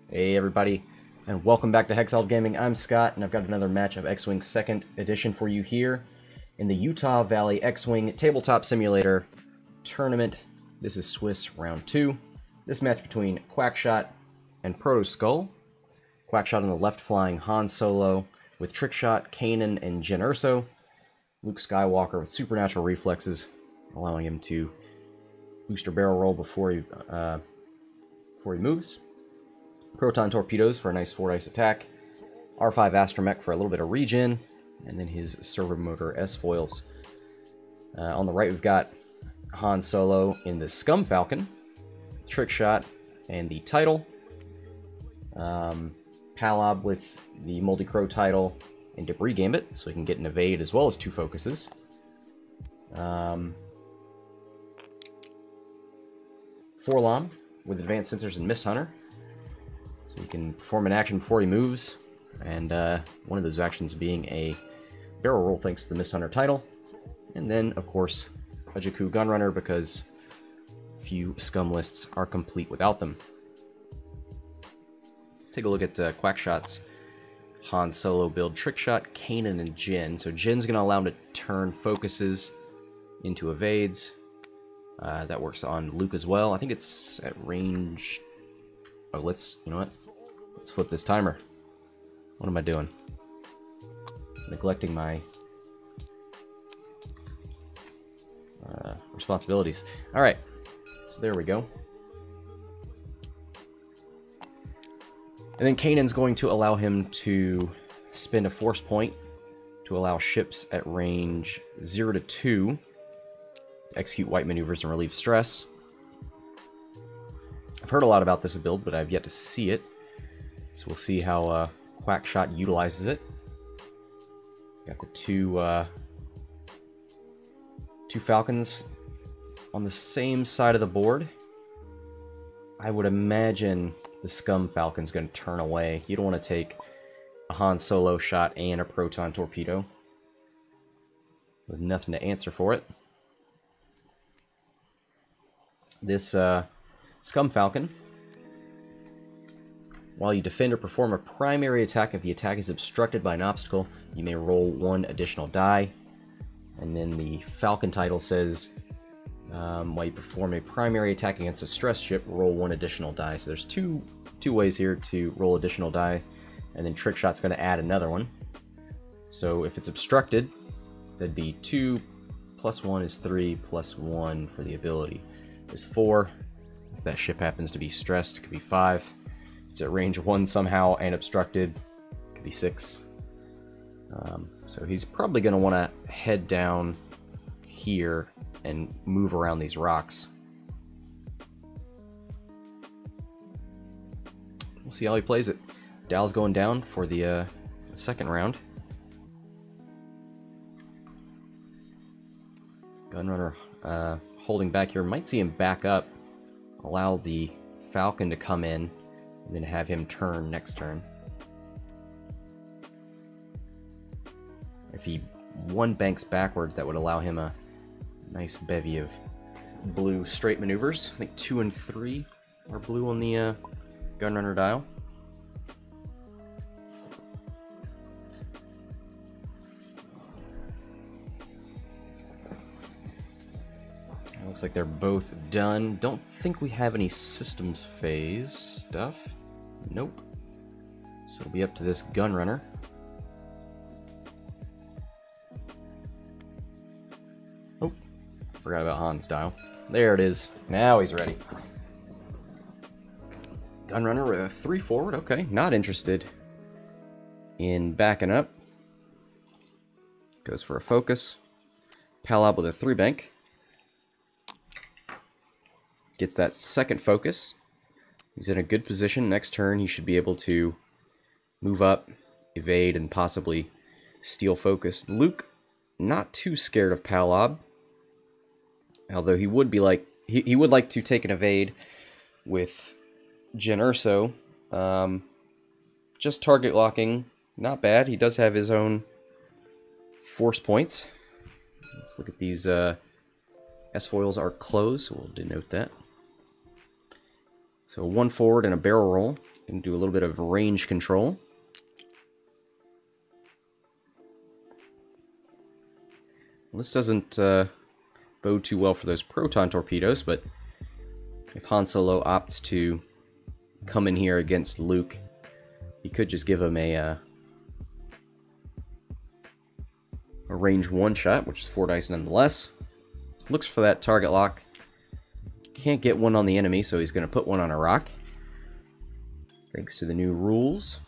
Hey everybody, and welcome back to Hexaled Gaming. I'm Scott, and I've got another match of X-Wing 2nd Edition for you here in the Utah Valley X-Wing Tabletop Simulator Tournament. This is Swiss Round 2. This match between Quackshot and Protoskull. Quackshot on the left flying Han Solo with Trickshot, Kanan, and Jyn Erso. Luke Skywalker with supernatural reflexes, allowing him to booster barrel roll before he moves. Proton torpedoes for a nice 4-dice attack. R5 Astromech for a little bit of regen. And then his servo motor S-foils. On the right, we've got Han Solo in the Scum Falcon, Trickshot, and the title. Palob with the Moldy Crow title and Debris Gambit, so he can get an evade as well as 2 focuses. Forlom with advanced sensors and Mist Hunter. So he can perform an action before he moves, and one of those actions being a barrel roll thanks to the Mist Hunter title. And then, of course, a Jakku Gunrunner, because few scum lists are complete without them. Let's take a look at Quackshot's Han Solo build. Trickshot, Kanan, and Jyn. So Jin's going to allow him to turn focuses into evades. That works on Luke as well. I think it's at range... Oh, you know what? Let's flip this timer. What am I doing? Neglecting my responsibilities. Alright, so there we go. And then Kanan's going to allow him to spend a force point to allow ships at range 0 to 2 to execute white maneuvers and relieve stress. I've heard a lot about this build, but I've yet to see it. So we'll see how Quackshot utilizes it. Got the two Falcons on the same side of the board. I would imagine the Scum Falcon's going to turn away. You don't want to take a Han Solo shot and a proton torpedo with nothing to answer for it. This Scum Falcon, while you defend or perform a primary attack, if the attack is obstructed by an obstacle, you may roll 1 additional die. And then the Falcon title says, while you perform a primary attack against a stress ship, roll 1 additional die. So there's two ways here to roll additional die, and then Trickshot's going to add another one. So if it's obstructed, that'd be 2 plus 1 is 3 plus 1 for the ability is 4. If that ship happens to be stressed, it could be 5. If it's at range 1 somehow and obstructed, it could be 6. So he's probably going to want to head down here and move around these rocks. We'll see how he plays it. Dal's going down for the second round. Gunrunner holding back here. Might see him back up. Allow the Falcon to come in, and then have him turn next turn. If he one banks backwards, that would allow him a nice bevy of blue straight maneuvers. I think 2 and 3 are blue on the Gunrunner dial. Looks like they're both done. Don't think we have any systems phase stuff. Nope. So it'll be up to this Gunrunner. Oh, forgot about Han's dial. There it is. Now he's ready. Gunrunner with a 3 forward. Okay, not interested in backing up. Goes for a focus. Palob with a 3 bank. Gets that second focus. He's in a good position. Next turn, he should be able to move up, evade, and possibly steal focus. Luke, not too scared of Palob. Although he would be like... He would like to take an evade with Jyn Erso. Just target locking. Not bad. He does have his own force points. Let's look at these... S-foils are closed, so we'll denote that. So 1 forward and a barrel roll. Gonna do a little bit of range control. Well, this doesn't bode too well for those proton torpedoes, but if Han Solo opts to come in here against Luke, he could just give him a range 1 shot, which is 4 dice nonetheless. Looks for that target lock. Can't get one on the enemy, so he's going to put one on a rock. Thanks to the new rules.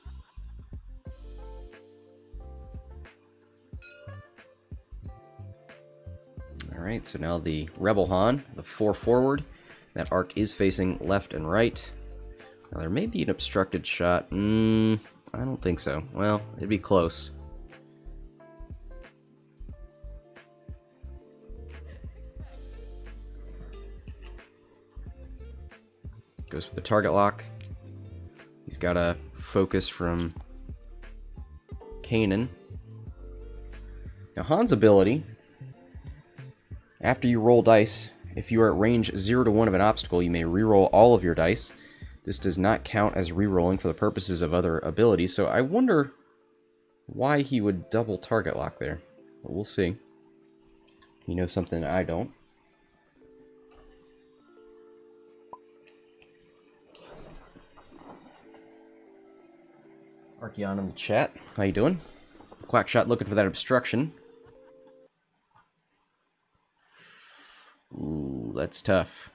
Alright, so now the Rebel Han, the 4 forward. That arc is facing left and right. Now there may be an obstructed shot. I don't think so. Well, it'd be close. Goes for the target lock. He's got a focus from Kanan. Now Han's ability, after you roll dice, if you are at range 0 to 1 of an obstacle, you may reroll all of your dice. This does not count as rerolling for the purposes of other abilities, so I wonder why he would double target lock there. But we'll see. He knows something I don't. Archeon in the chat. How you doing? Quackshot looking for that obstruction. Ooh, that's tough.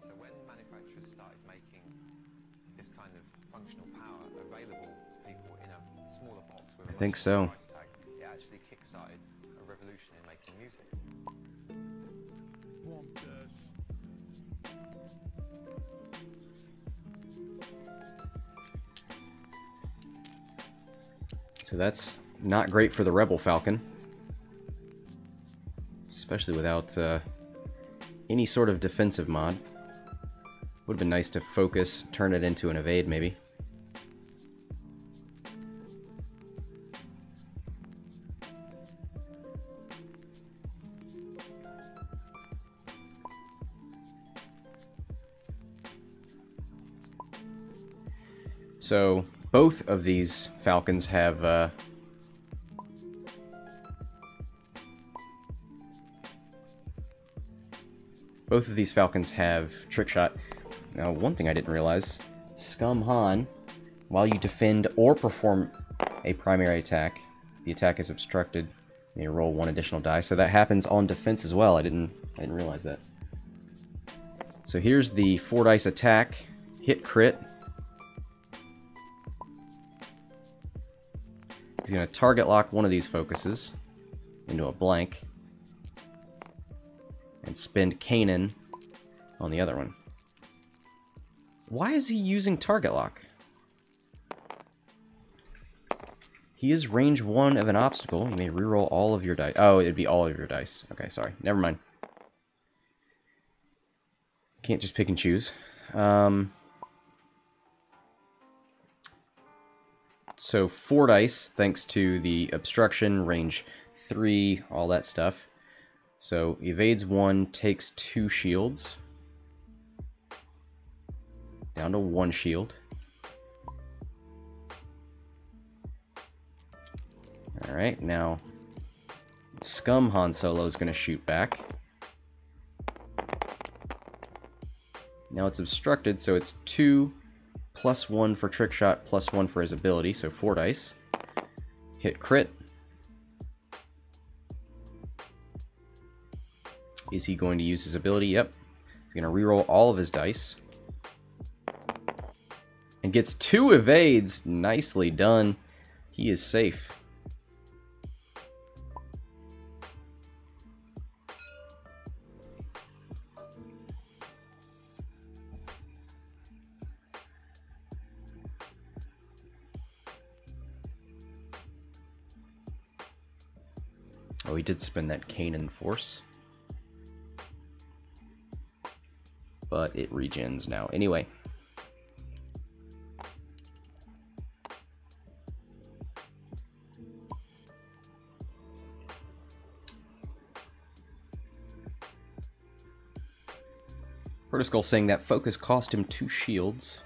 So when manufacturers started making this kind of functional power available to people in a smaller box with a I think so. price tag, it actually kick-started a revolution in making music. So that's not great for the Rebel Falcon. Especially without any sort of defensive mod. Would have been nice to focus, turn it into an evade maybe. So both of these Falcons have trick shot. Now, one thing I didn't realize, Scum Han, while you defend or perform a primary attack, the attack is obstructed, and you roll 1 additional die. So that happens on defense as well. I didn't realize that. So here's the 4 dice attack, hit crit. He's going to target lock one of these focuses into a blank and spend Kanan on the other one. Why is he using target lock? He is range 1 of an obstacle. You may reroll all of your dice. Oh, it'd be all of your dice. Okay, sorry. Never mind. Can't just pick and choose. So 4 dice, thanks to the obstruction, range 3, all that stuff. So evades 1, takes 2 shields. Down to 1 shield. Alright, now Scum Han Solo is going to shoot back. Now it's obstructed, so it's 2 plus 1 for trick shot, plus 1 for his ability, so 4 dice. Hit crit. Is he going to use his ability? Yep. He's going to reroll all of his dice. And gets 2 evades. Nicely done. He is safe. Oh, he did spend that Kanan force. But it regens now. Anyway. Protoskull saying that focus cost him 2 shields.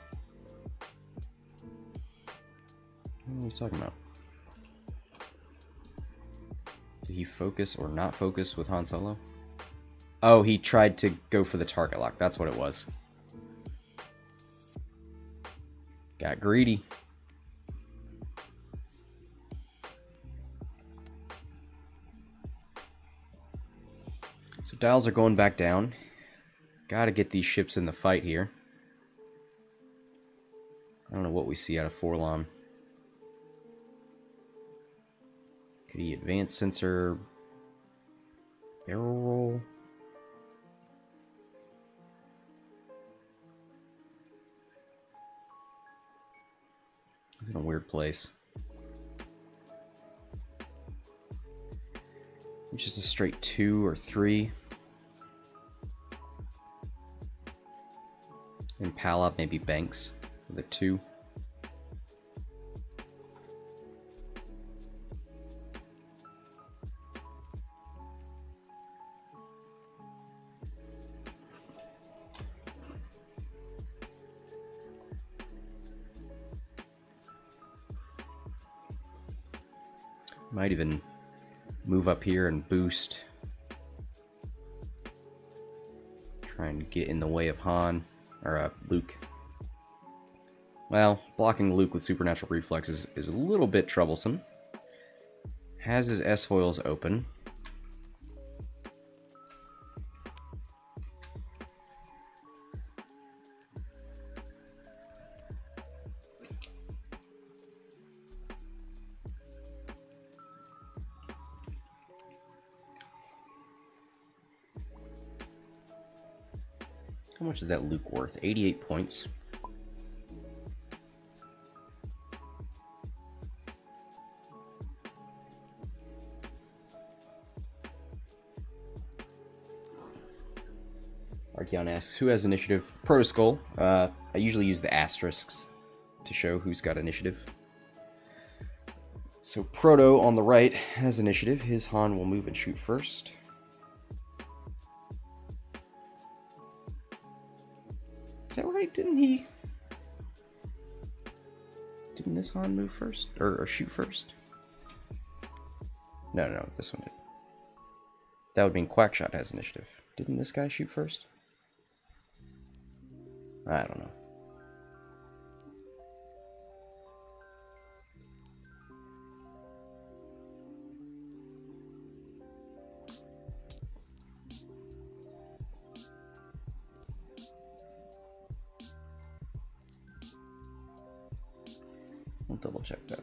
What are he talking about? Did he focus or not focus with Han Solo? Oh, he tried to go for the target lock. That's what it was. Got greedy. So dials are going back down. Gotta get these ships in the fight here. I don't know what we see out of Forlom. Could he advance sensor barrel roll? He's in a weird place. Just a straight 2 or 3. And Palob, maybe Banks with a 2. Might even move up here and boost. Try and get in the way of Han, or Luke. Well, blocking Luke with supernatural reflexes is a little bit troublesome. Has his S-foils open. How much is that Luke worth? 88 points. Archeon asks, who has initiative? Protoskull. I usually use the asterisks to show who's got initiative. So Proto on the right has initiative. His Han will move and shoot first. Is that right? Didn't this Han move first? Or shoot first? No, this one did. That would mean Quackshot has initiative. Didn't this guy shoot first? I don't know. I'll double check that.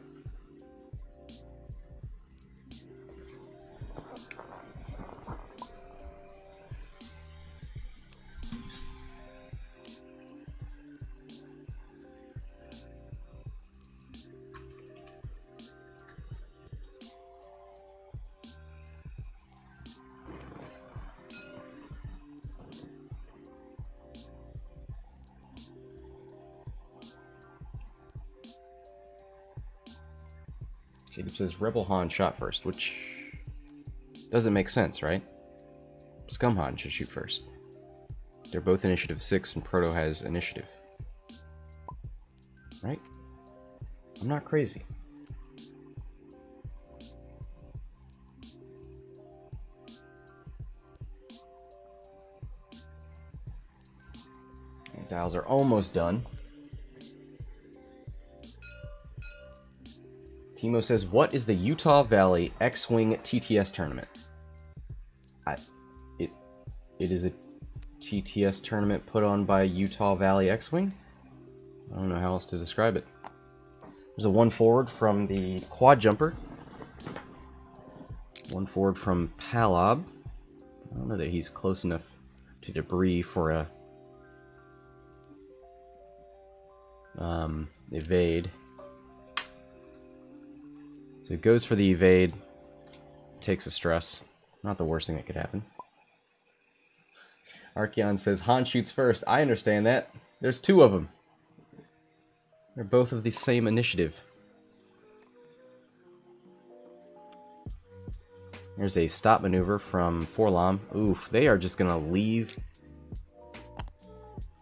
Jacob says Rebel Han shot first, which doesn't make sense, right? Scum Han should shoot first. They're both initiative 6 and Proto has initiative. Right? I'm not crazy. The dials are almost done. Timo says, what is the Utah Valley X-Wing TTS tournament? It is a TTS tournament put on by Utah Valley X-Wing? I don't know how else to describe it. There's a 1 forward from the quad jumper. 1 forward from Palob. I don't know that he's close enough to debris for a evade. So it goes for the evade, takes a stress. Not the worst thing that could happen. Archeon says, Han shoots first. I understand that. There's 2 of them. They're both of the same initiative. There's a stop maneuver from Forlom. Oof, they are just going to leave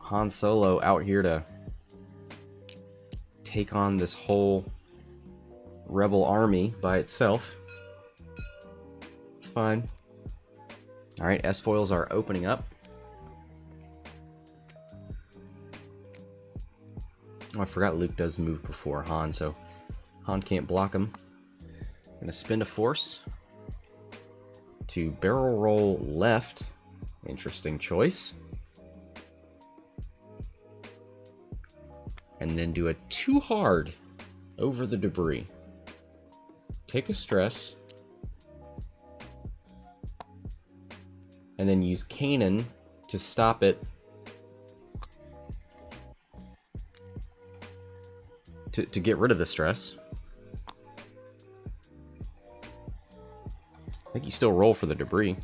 Han Solo out here to take on this whole rebel army by itself. It's fine. Alright, S-foils are opening up. Oh, I forgot Luke does move before Han, so Han can't block him. I'm gonna spend a force to barrel roll left. Interesting choice. And then do a too hard over the debris. Take a stress. And then use Kanan to stop it. To get rid of the stress. I think you still roll for the debris.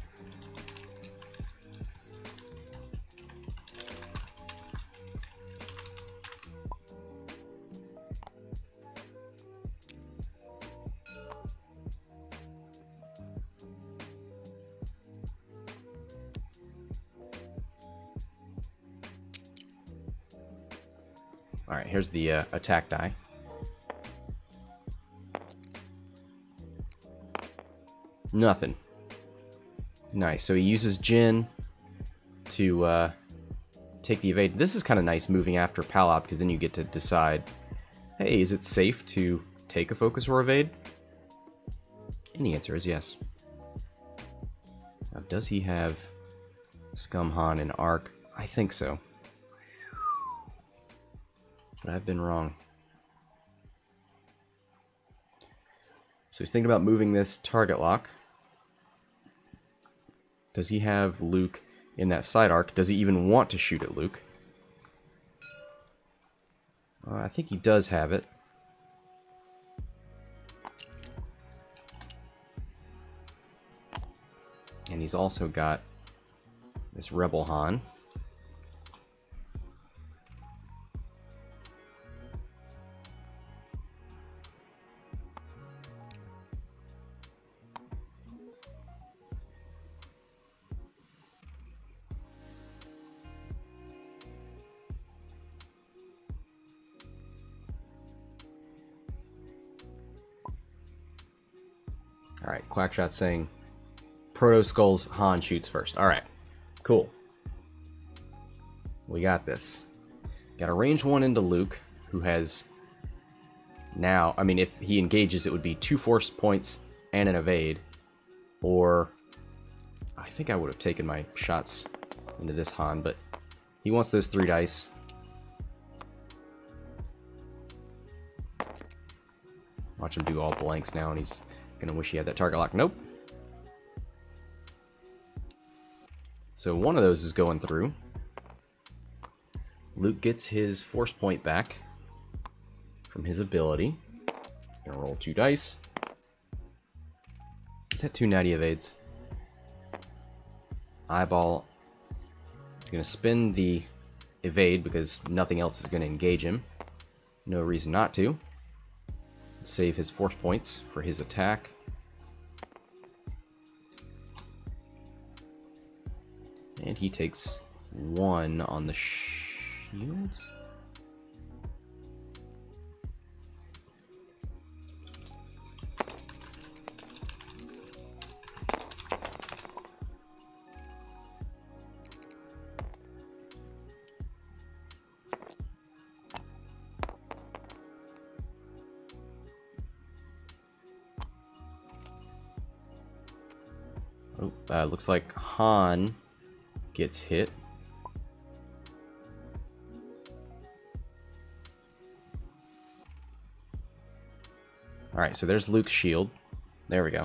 Alright, here's the attack die. Nothing. Nice. So he uses Jin to take the evade. This is kind of nice moving after Palob, because then you get to decide, hey, is it safe to take a focus or evade? And the answer is yes. Now, does he have Scum Han and Arc? I think so. But I've been wrong. So he's thinking about moving this target lock. Does he have Luke in that side arc? Does he even want to shoot at Luke? I think he does have it. And he's also got this Rebel Han. Alright, Quackshot saying Protoskull's Han shoots first. Alright, cool. We got this. Got a range 1 into Luke, who has now, I mean, if he engages, it would be 2 force points and an evade. Or, I think I would have taken my shots into this Han, but he wants those 3 dice. Watch him do all blanks now, and he's gonna wish he had that target lock. Nope. So one of those is going through. Luke gets his force point back from his ability. Gonna roll 2 dice. He's at 2 natty evades. Eyeball is gonna spin the evade because nothing else is gonna engage him. No reason not to. Save his force points for his attack. And he takes 1 on the shield. Oh, looks like Han gets hit. Alright, so there's Luke's shield. There we go.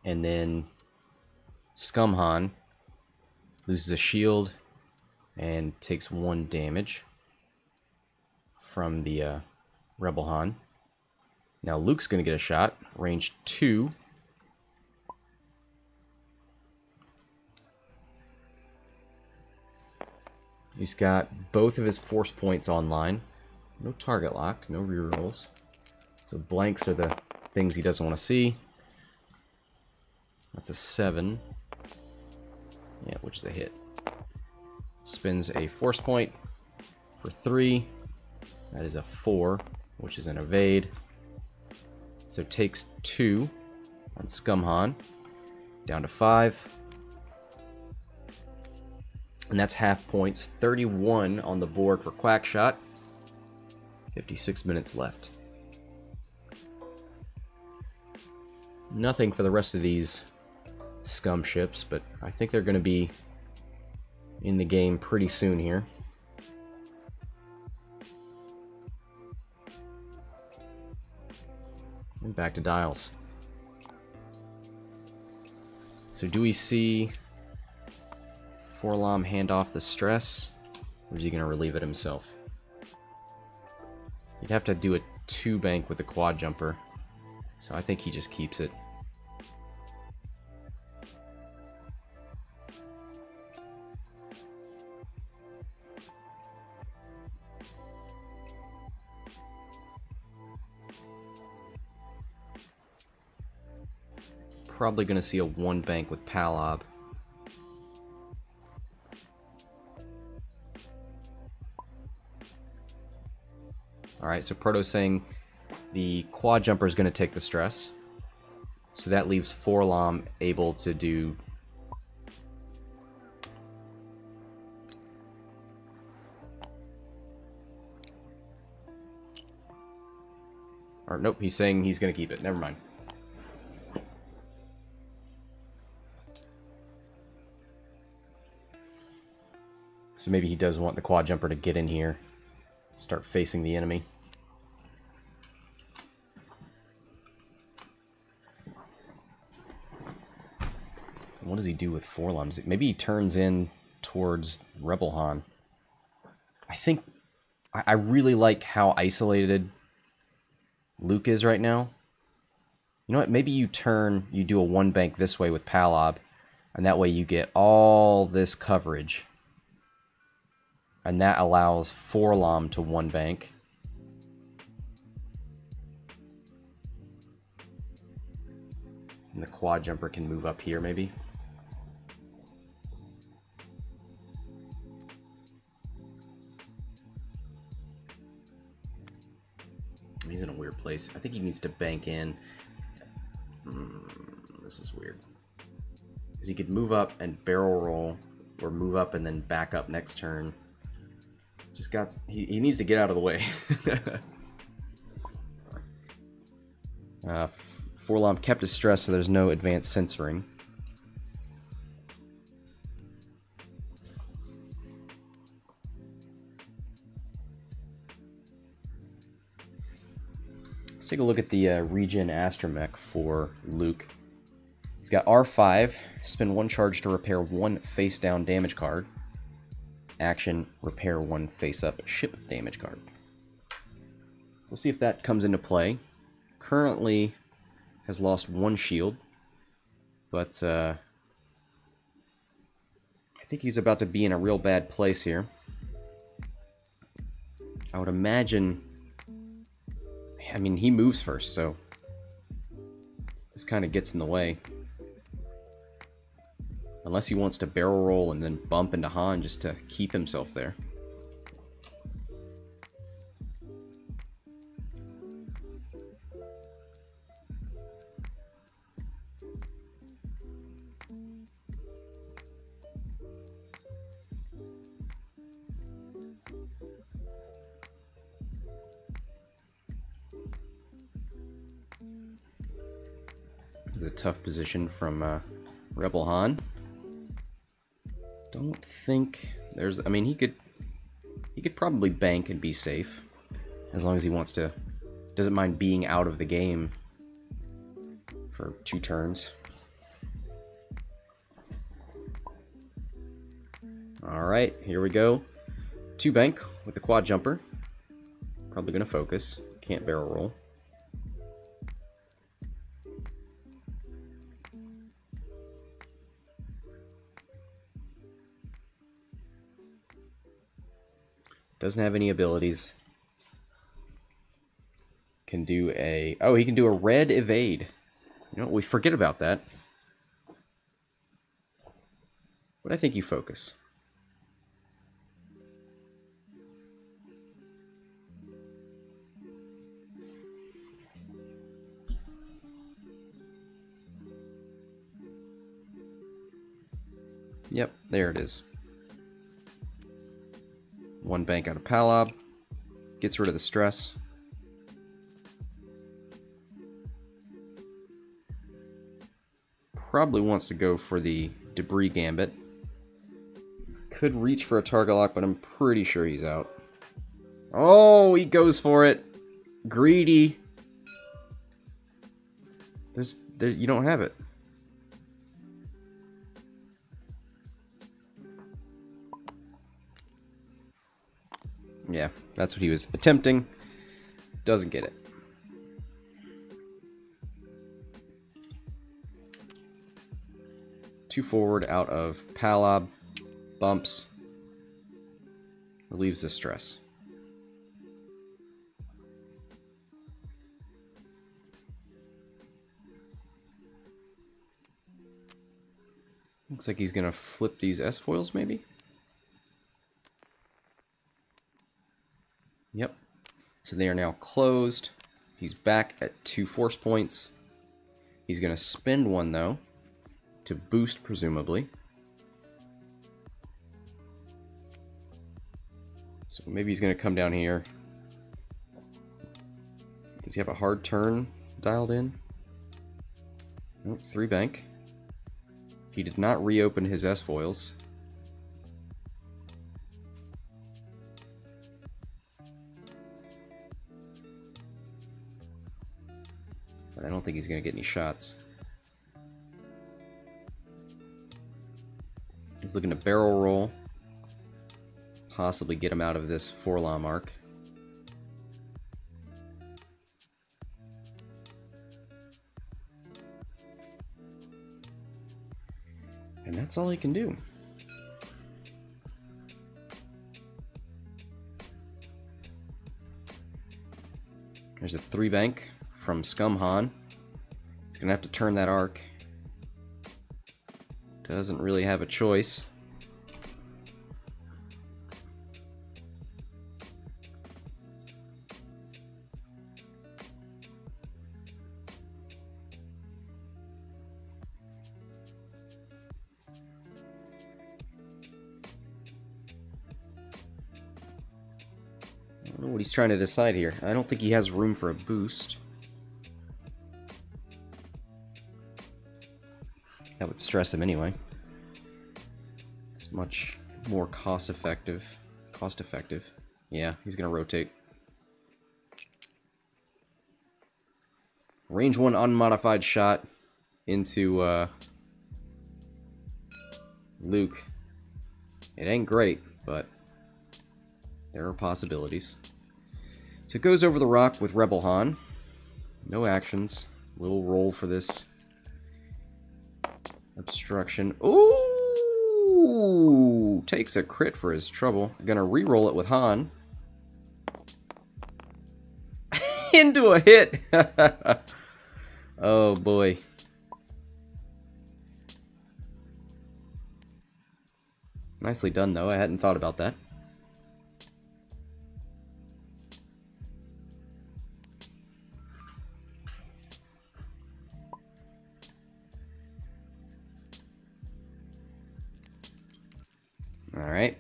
And then Scum Han loses a shield and takes 1 damage from the Rebel Han. Now Luke's going to get a shot. Range 2. He's got both of his force points online. No target lock, no rerolls. So blanks are the things he doesn't want to see. That's a 7. Yeah, which is a hit. Spins a force point for 3. That is a 4, which is an evade. So takes 2 on Scumhan. Down to 5. And that's half points. 31 on the board for Quackshot. 56 minutes left. Nothing for the rest of these scum ships, but I think they're going to be in the game pretty soon here. And back to dials. So do we see Forlom hand off the stress, or is he going to relieve it himself? You'd have to do a 2-bank with the quad jumper, so I think he just keeps it. Probably going to see a 1-bank with Palob. Alright, so Proto's saying the quad jumper is going to take the stress. So that leaves Forlom able to do... Or nope, he's saying he's going to keep it. Never mind. So maybe he does want the quad jumper to get in here, start facing the enemy. What does he do with Forlom? Maybe he turns in towards Rebel Han. I think I really like how isolated Luke is right now. You know what? Maybe you do a 1-bank this way with Palob, and that way you get all this coverage. And that allows Forlom to 1-bank. And the quad jumper can move up here, maybe. He's in a weird place. I think he needs to bank in. This is weird. Because he could move up and barrel roll, or move up and then back up next turn. He needs to get out of the way. Forlom kept his stress, so there's no advanced censoring. Let's take a look at the regen astromech for Luke. He's got R5, spend 1 charge to repair 1 face-down damage card. Action, repair 1 face-up ship damage card. We'll see if that comes into play. Currently has lost 1 shield, but I think he's about to be in a real bad place here. I would imagine... I mean, he moves first, so this kind of gets in the way. Unless he wants to barrel roll and then bump into Han just to keep himself there. It's a tough position from Rebel Han. Don't think there's... I mean, he could probably bank and be safe, as long as he wants to. Doesn't mind being out of the game for 2 turns. Alright, here we go. 2 bank with the quad jumper. Probably going to focus. Can't barrel roll. Doesn't have any abilities. Can do a... Oh, he can do a red evade. You know, we forget about that. but I think you focus. Yep, there it is. One bank out of Palob. Gets rid of the stress. Probably wants to go for the debris gambit. Could reach for a target lock, but I'm pretty sure he's out. Oh, he goes for it. Greedy. You don't have it. Yeah, that's what he was attempting. Doesn't get it. Two forward out of Palob. Bumps. Relieves the stress. Looks like he's going to flip these S-foils, maybe? Yep. So they are now closed. He's back at 2 force points. He's going to spend one, though, to boost, presumably. So maybe he's going to come down here. Does he have a hard turn dialed in? Nope, 3 bank. He did not reopen his S-foils. But I don't think he's going to get any shots. He's looking to barrel roll. Possibly get him out of this 4-LOM arc. And that's all he can do. There's a 3 bank from Scumhan. He's going to have to turn that arc. Doesn't really have a choice. I don't know what he's trying to decide here. I don't think he has room for a boost. That would stress him anyway. It's much more cost effective. Yeah, he's gonna rotate. Range 1 unmodified shot into Luke. It ain't great, but there are possibilities. So it goes over the rock with Rebel Han. No actions. We'll roll for this obstruction. Ooh! Takes a crit for his trouble. Gonna re-roll it with Han. Into a hit! Oh boy. Nicely done though, I hadn't thought about that. Alright,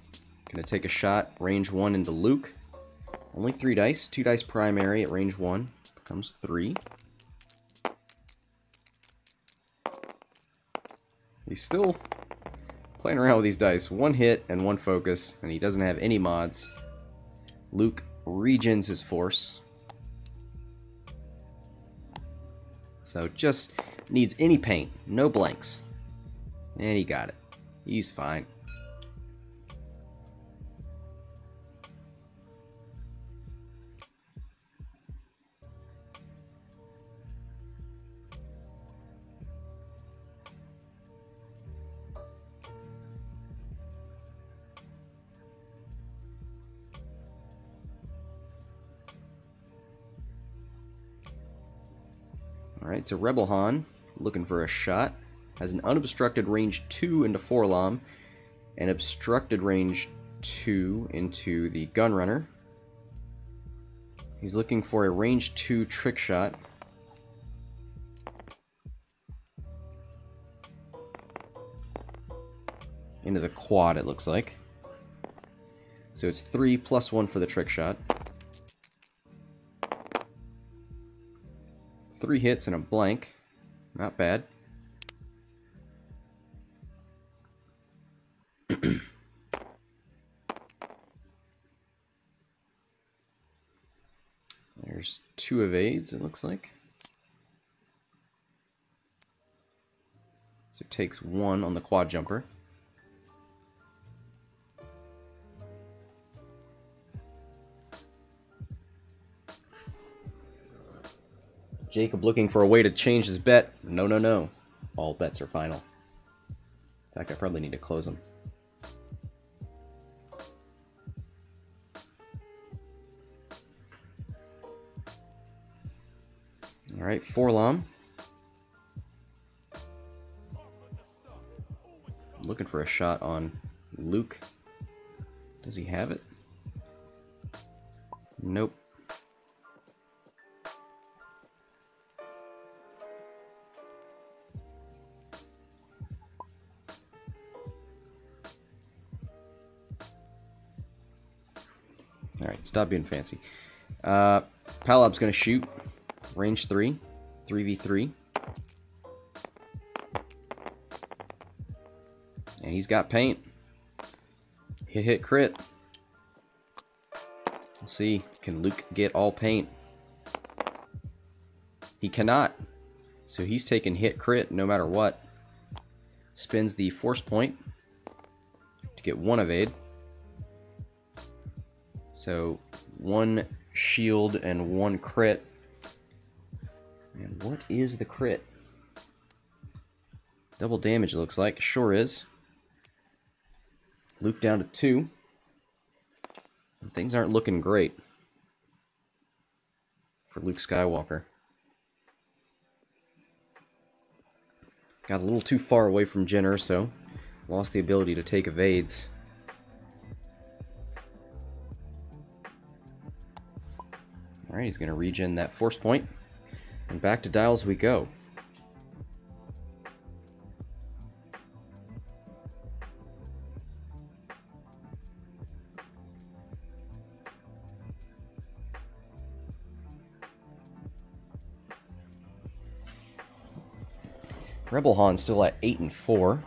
gonna take a shot, range 1 into Luke. Only 3 dice, 2 dice primary at range 1, becomes 3. He's still playing around with these dice. 1 hit and 1 focus, and he doesn't have any mods. Luke regens his force. So just needs any paint, no blanks. And he got it. He's fine. Alright, so Rebel Han, looking for a shot, has an unobstructed range 2 into 4-LOM. and obstructed range 2 into the Gunrunner. He's looking for a range 2 trick shot. Into the quad, it looks like. So it's 3 plus 1 for the trick shot. 3 hits and a blank. Not bad. There's 2 evades, it looks like. So it takes 1 on the quad jumper. Jacob looking for a way to change his bet. No, no, no. All bets are final. In fact, I probably need to close them. Alright, Forlom. Looking for a shot on Luke. Does he have it? Nope. Alright, stop being fancy. Palob's going to shoot. Range 3. 3v3. And he's got paint. Hit, hit, crit. We'll see. Can Luke get all paint? He cannot. So he's taking hit, crit no matter what. Spins the force point to get 1 evade. So 1 shield and 1 crit. And what is the crit? Double damage, it looks like. Sure is. Luke down to 2. Things aren't looking great for Luke Skywalker. Got a little too far away from Jenner, so lost the ability to take evades. Alright, he's going to regen that force point. And back to dials we go. Rebel Han still at 8 and 4.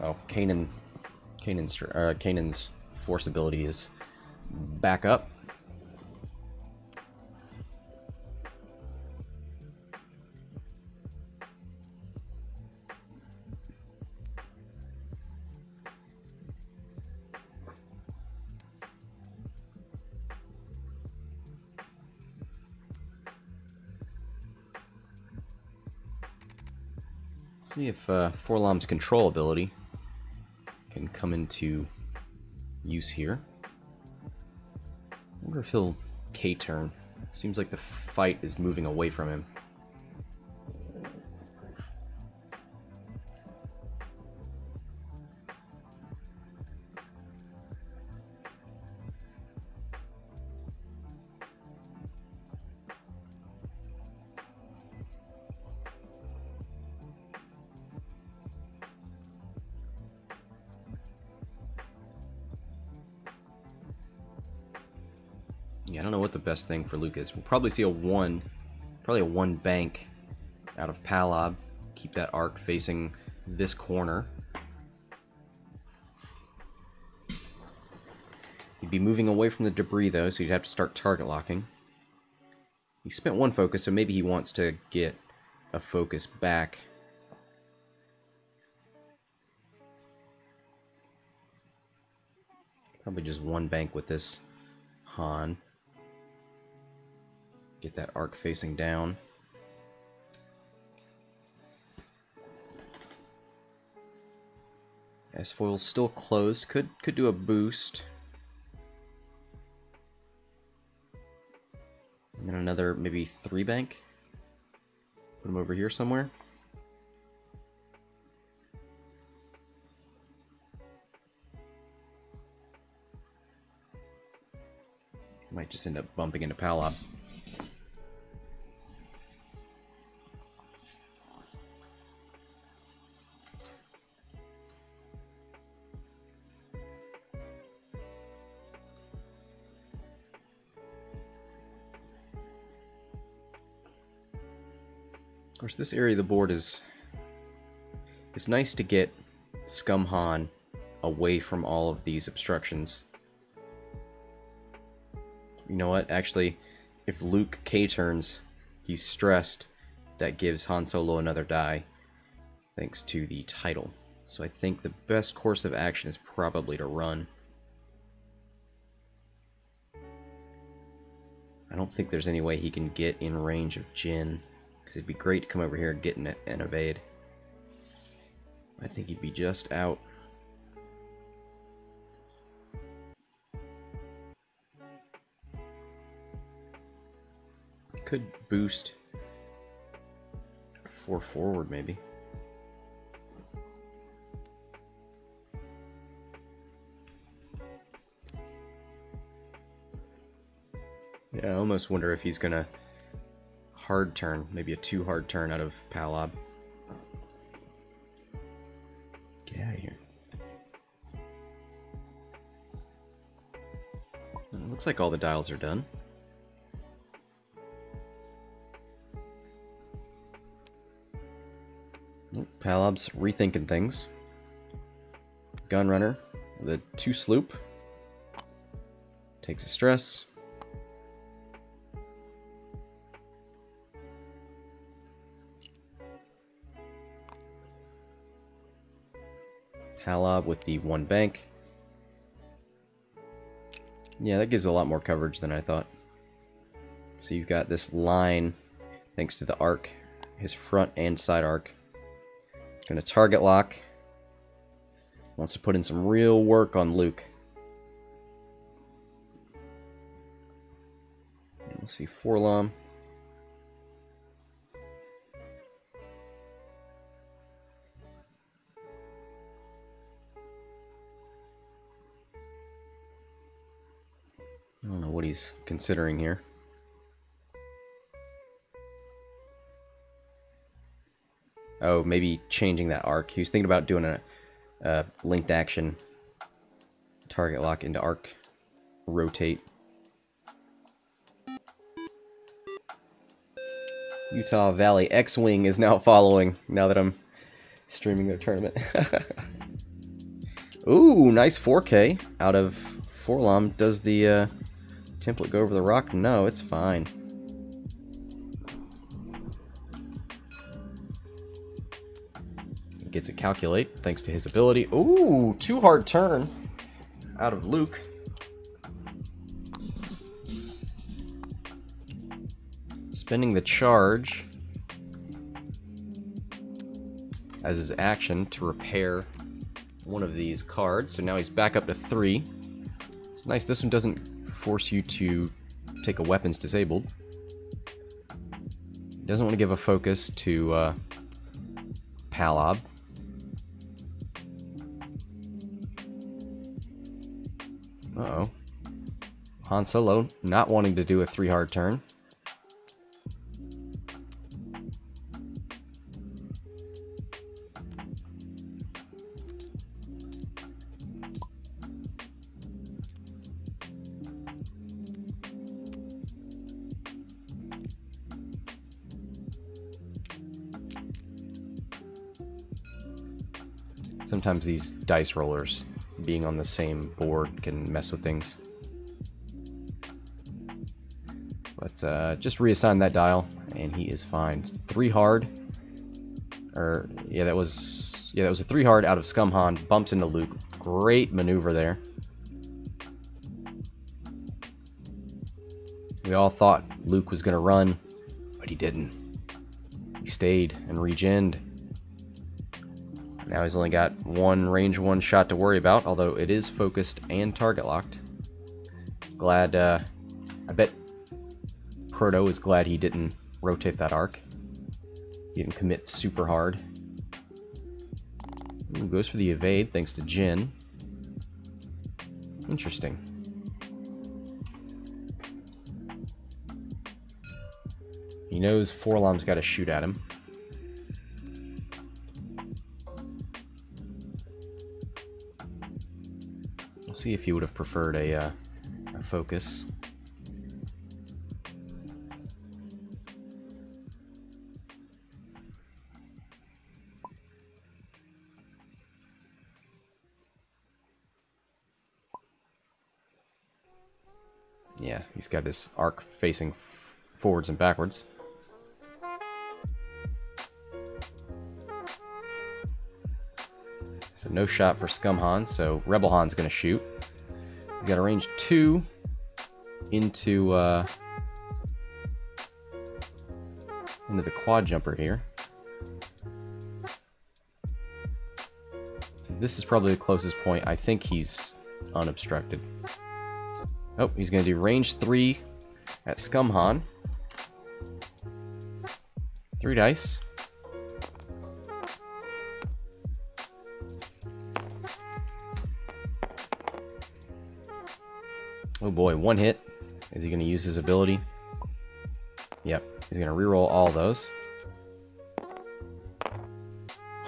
Oh, Kanan's force ability is back up. See if Forlom's control ability can come into use here. I wonder if he'll K-turn. Seems like the fight is moving away from him. Yeah, I don't know what the best thing for Luke is. We'll probably see probably a 1 bank out of Palob. Keep that arc facing this corner. He'd be moving away from the debris though, so he'd have to start target locking. He spent 1 focus, so maybe he wants to get a focus back. Probably just 1 bank with this Han. Get that arc facing down. S-foil's still closed. Could do a boost. And then another maybe 3 bank. Put him over here somewhere. Might just end up bumping into Palob. Of course, this area of the board is... It's nice to get Scum Han away from all of these obstructions. You know what? Actually, if Luke K-turns, he's stressed. That gives Han Solo another die, thanks to the title. So I think the best course of action is probably to run. I don't think there's any way he can get in range of Jyn, because it'd be great to come over here and get an evade. I think he'd be just out. Could boost 4 forward, maybe. Yeah, I almost wonder if he's gonna hard turn, maybe a 2 hard turn out of Palob. Get out of here. It looks like all the dials are done. Palob's rethinking things. Gunrunner, the 2 sloop. Takes a stress. Palob with the 1 bank. Yeah, that gives a lot more coverage than I thought. So you've got this line, thanks to the arc, his front and side arc. Gonna target lock. Wants to put in some real work on Luke. And we'll see Forlom. I don't know what he's considering here. Oh, maybe changing that arc. He was thinking about doing a linked action. Target lock into arc. Rotate. Utah Valley X-Wing is now following, now that I'm streaming their tournament. Ooh, nice 4K out of Forlom. Does the template go over the rock? No, it's fine. Gets a calculate thanks to his ability. Ooh, 2 hard turn out of Luke. Spending the charge as his action to repair one of these cards. So now he's back up to 3. It's nice this one doesn't force you to take a weapons disabled. He doesn't want to give a focus to Palob. Uh-oh. Han Solo not wanting to do a 3 hard turn. Sometimes these dice rollers being on the same board can mess with things. But just reassign that dial and he is fine. 3 hard. Or yeah, that was a 3 hard out of Scum Han. Bumps into Luke. Great maneuver there. We all thought Luke was gonna run, but he didn't. He stayed and regened. Now he's only got 1 range 1 shot to worry about, although it is focused and target locked. Glad, I bet Proto is glad he didn't rotate that arc. He didn't commit super hard. Ooh, goes for the evade thanks to Jyn. Interesting. He knows Forlom's got to shoot at him. We'll see if he would have preferred a focus. Yeah, he's got his arc facing forwards and backwards. So no shot for Scum Han, so Rebel Han's going to shoot. We got a range 2 into the quad jumper here. So this is probably the closest point. I think he's unobstructed. Oh, he's going to do range 3 at Scum Han. 3 dice. Oh boy, 1 hit. Is he going to use his ability? Yep, he's going to reroll all those.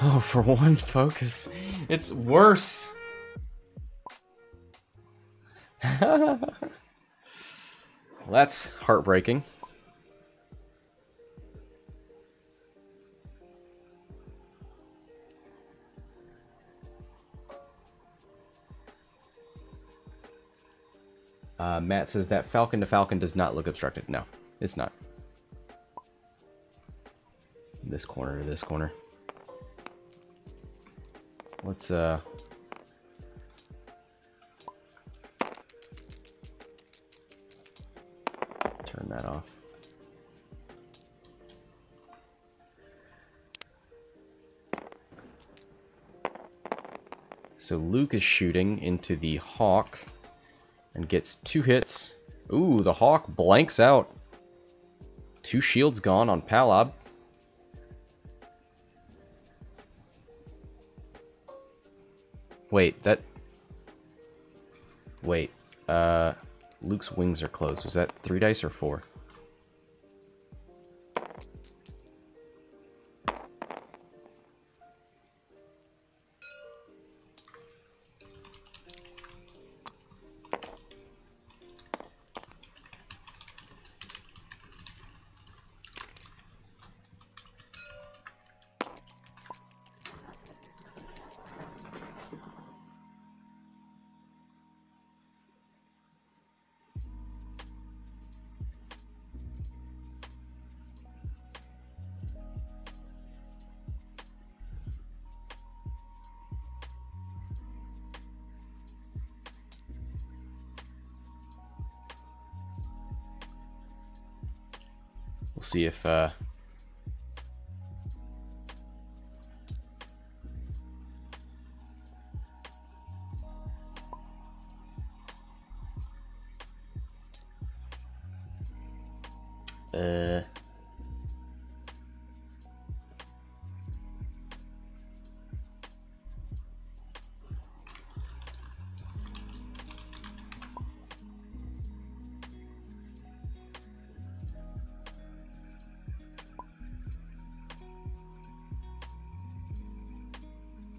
Oh, for 1 focus. It's worse. Well, that's heartbreaking. Matt says that Falcon to Falcon does not look obstructed. No, it's not. This corner to this corner. Let's turn that off. So Luke is shooting into the Hawk and gets 2 hits. Ooh, the Hawk blanks out. 2 shields gone on Palob. Wait, that... Wait, Luke's wings are closed. Was that 3 dice or 4? We'll see if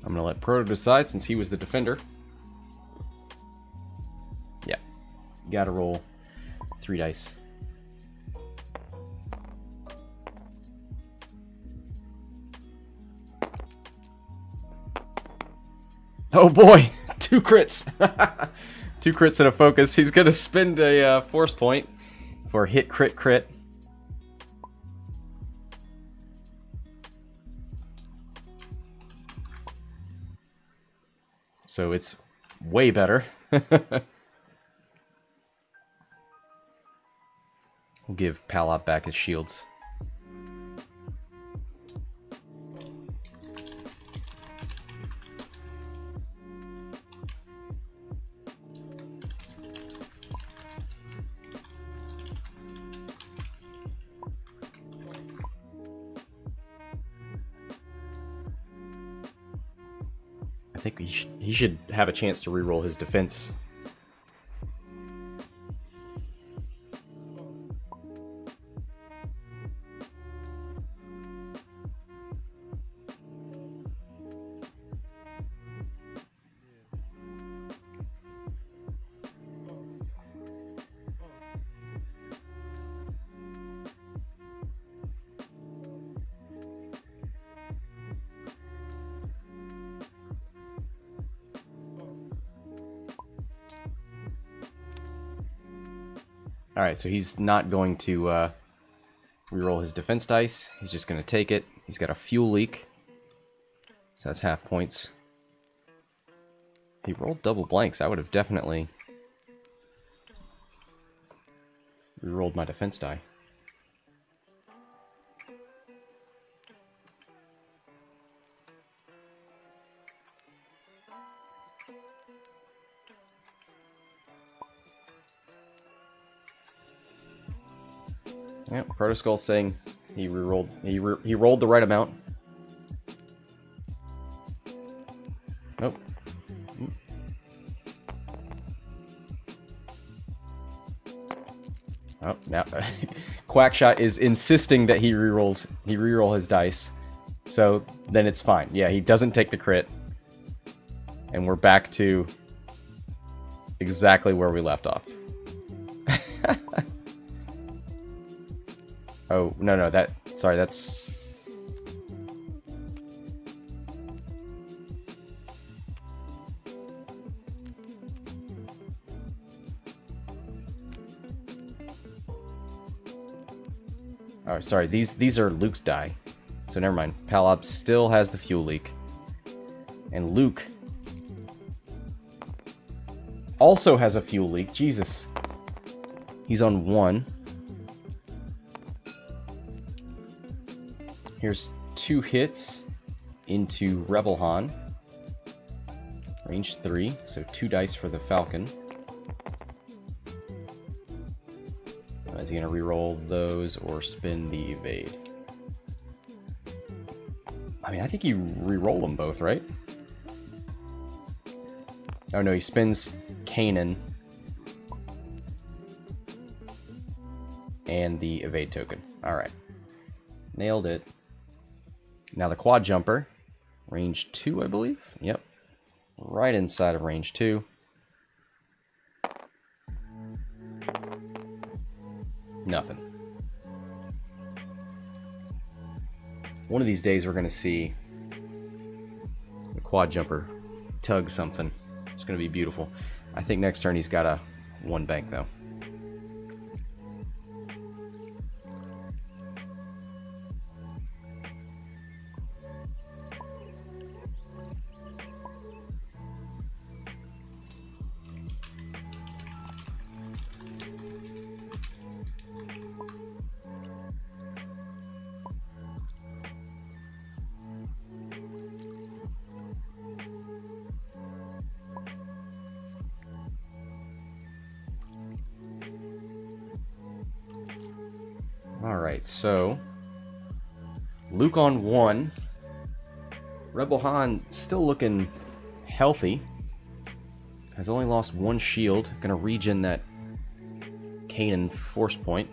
I'm gonna let Proto decide since he was the defender. Yeah, gotta roll 3 dice. Oh boy, 2 crits. 2 crits and a focus. He's gonna spend a force point for hit crit crit. So it's way better. We'll give Palob back his shields. I think he should have a chance to reroll his defense. Alright, so he's not going to reroll his defense dice. He's just going to take it. He's got a fuel leak. So that's half points. He rolled double blanks. I would have definitely rerolled my defense die. Yep, Protoskull saying he rerolled. He rolled the right amount. Nope. Oh, now Quackshot is insisting that he reroll his dice. So then it's fine. Yeah, he doesn't take the crit. And we're back to exactly where we left off. Oh, no, sorry, that's... Oh, sorry, these are Luke's die. So never mind. Palob still has the fuel leak. And Luke also has a fuel leak. Jesus. He's on 1. Here's 2 hits into Rebel Han. Range 3, so 2 dice for the Falcon. Is he going to reroll those or spin the evade? I mean, I think you reroll them both, right? Oh no, he spins Kanan and the evade token. Alright. Nailed it. Now the quad jumper, range 2, I believe. Yep, right inside of range 2. Nothing. One of these days we're going to see the quad jumper tug something. It's going to be beautiful. I think next turn he's got a 1 bank though. Alright, so Luke on 1. Rebel Han still looking healthy. Has only lost 1 shield. Gonna regen that Kanan force point.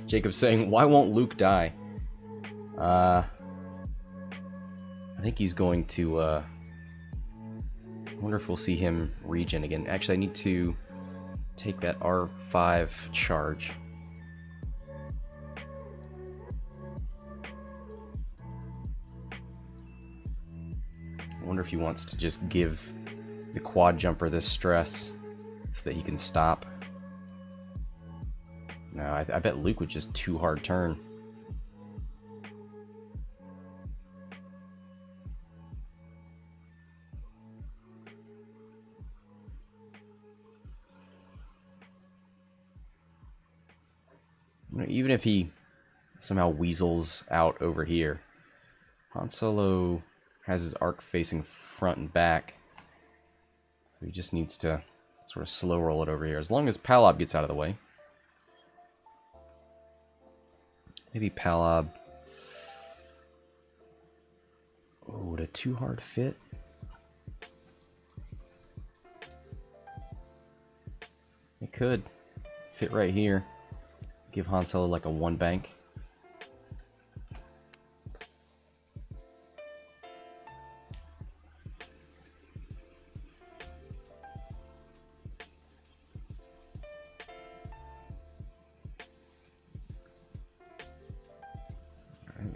Jacob's saying, why won't Luke die? I think he's going to, I wonder if we'll see him regen again. Actually, I need to take that R5 charge. I wonder if he wants to just give the quad jumper this stress so that he can stop. No, I bet Luke would just too hard turn. Even if he somehow weasels out over here, Han Solo has his arc facing front and back. So he just needs to sort of slow roll it over here, as long as Palob gets out of the way. Maybe Palob... Oh, would a too hard fit? It could fit right here. Give Han Solo like a 1 bank.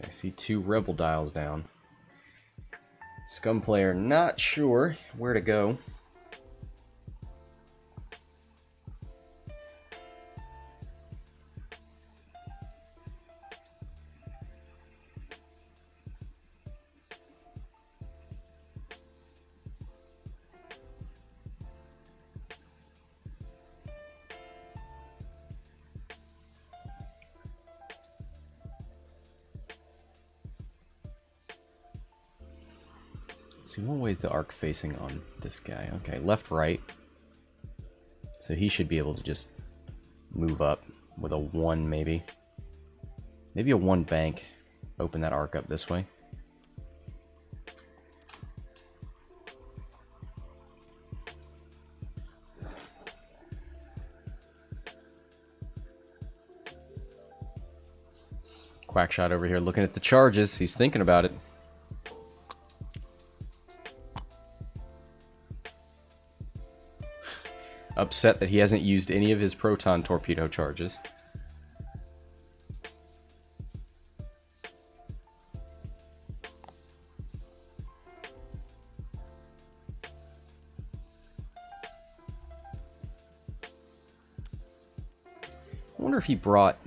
I see 2 rebel dials down. Scum player not sure where to go. Let's see, what way is the arc facing on this guy? Okay, left, right. So he should be able to just move up with a 1 maybe. Maybe a 1 bank. Open that arc up this way. Quackshot over here looking at the charges. He's thinking about it. Upset that he hasn't used any of his proton torpedo charges. I wonder if he brought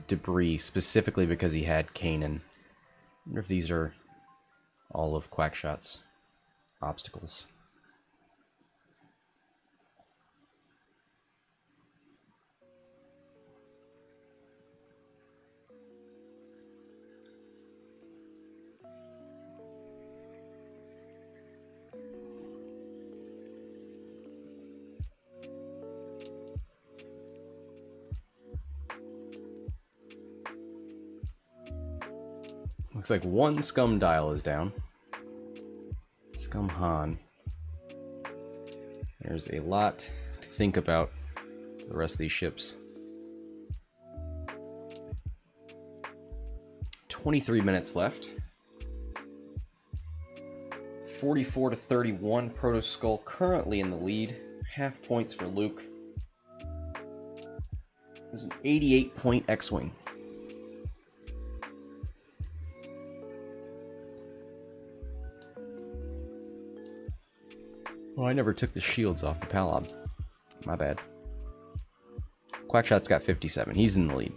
debris specifically because he had Kanan. I wonder if these are all of Quackshot's obstacles. Looks like 1 scum dial is down. Scum Han. There's a lot to think about for the rest of these ships. 23 minutes left. 44 to 31. Protoskull currently in the lead. Half points for Luke. This is an 88-point X-Wing. Oh, I never took the shields off the Palob. My bad. Quackshot's got 57. He's in the lead.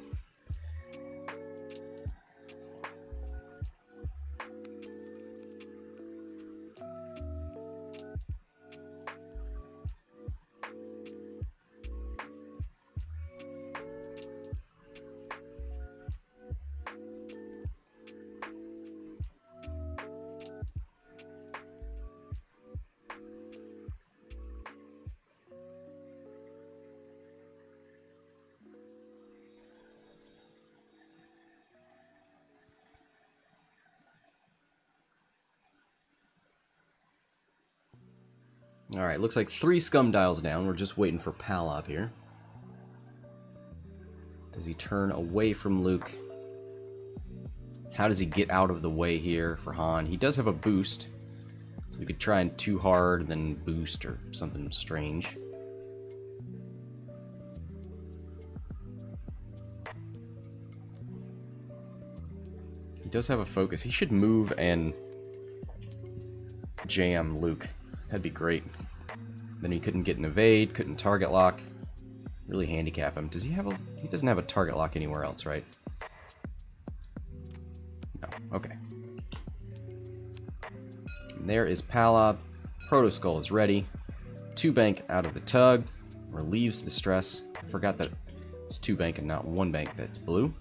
Alright, looks like 3 scum dials down. We're just waiting for Palob here. Does he turn away from Luke? How does he get out of the way here for Han? He does have a boost. So we could try and too hard, then boost or something strange. He does have a focus. He should move and jam Luke. That'd be great. Then he couldn't get an evade, couldn't target lock. Really handicap him. Does he have a... He doesn't have a target lock anywhere else, right? No. Okay. And there is Palob. Protoskull is ready. 2 bank out of the tug. Relieves the stress. I forgot that it's 2 bank and not 1 bank that's blue.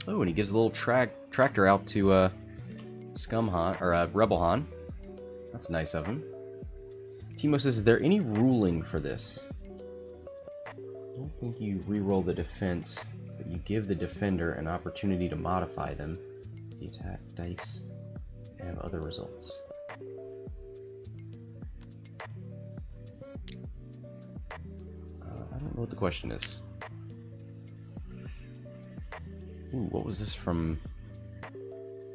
Oh, and he gives a little tractor out to Scum Han, or Rebel Han. That's nice of him. Timo says, is there any ruling for this? I don't think you re-roll the defense, but you give the defender an opportunity to modify them. The attack dice have other results. I don't know what the question is. Ooh, what was this from?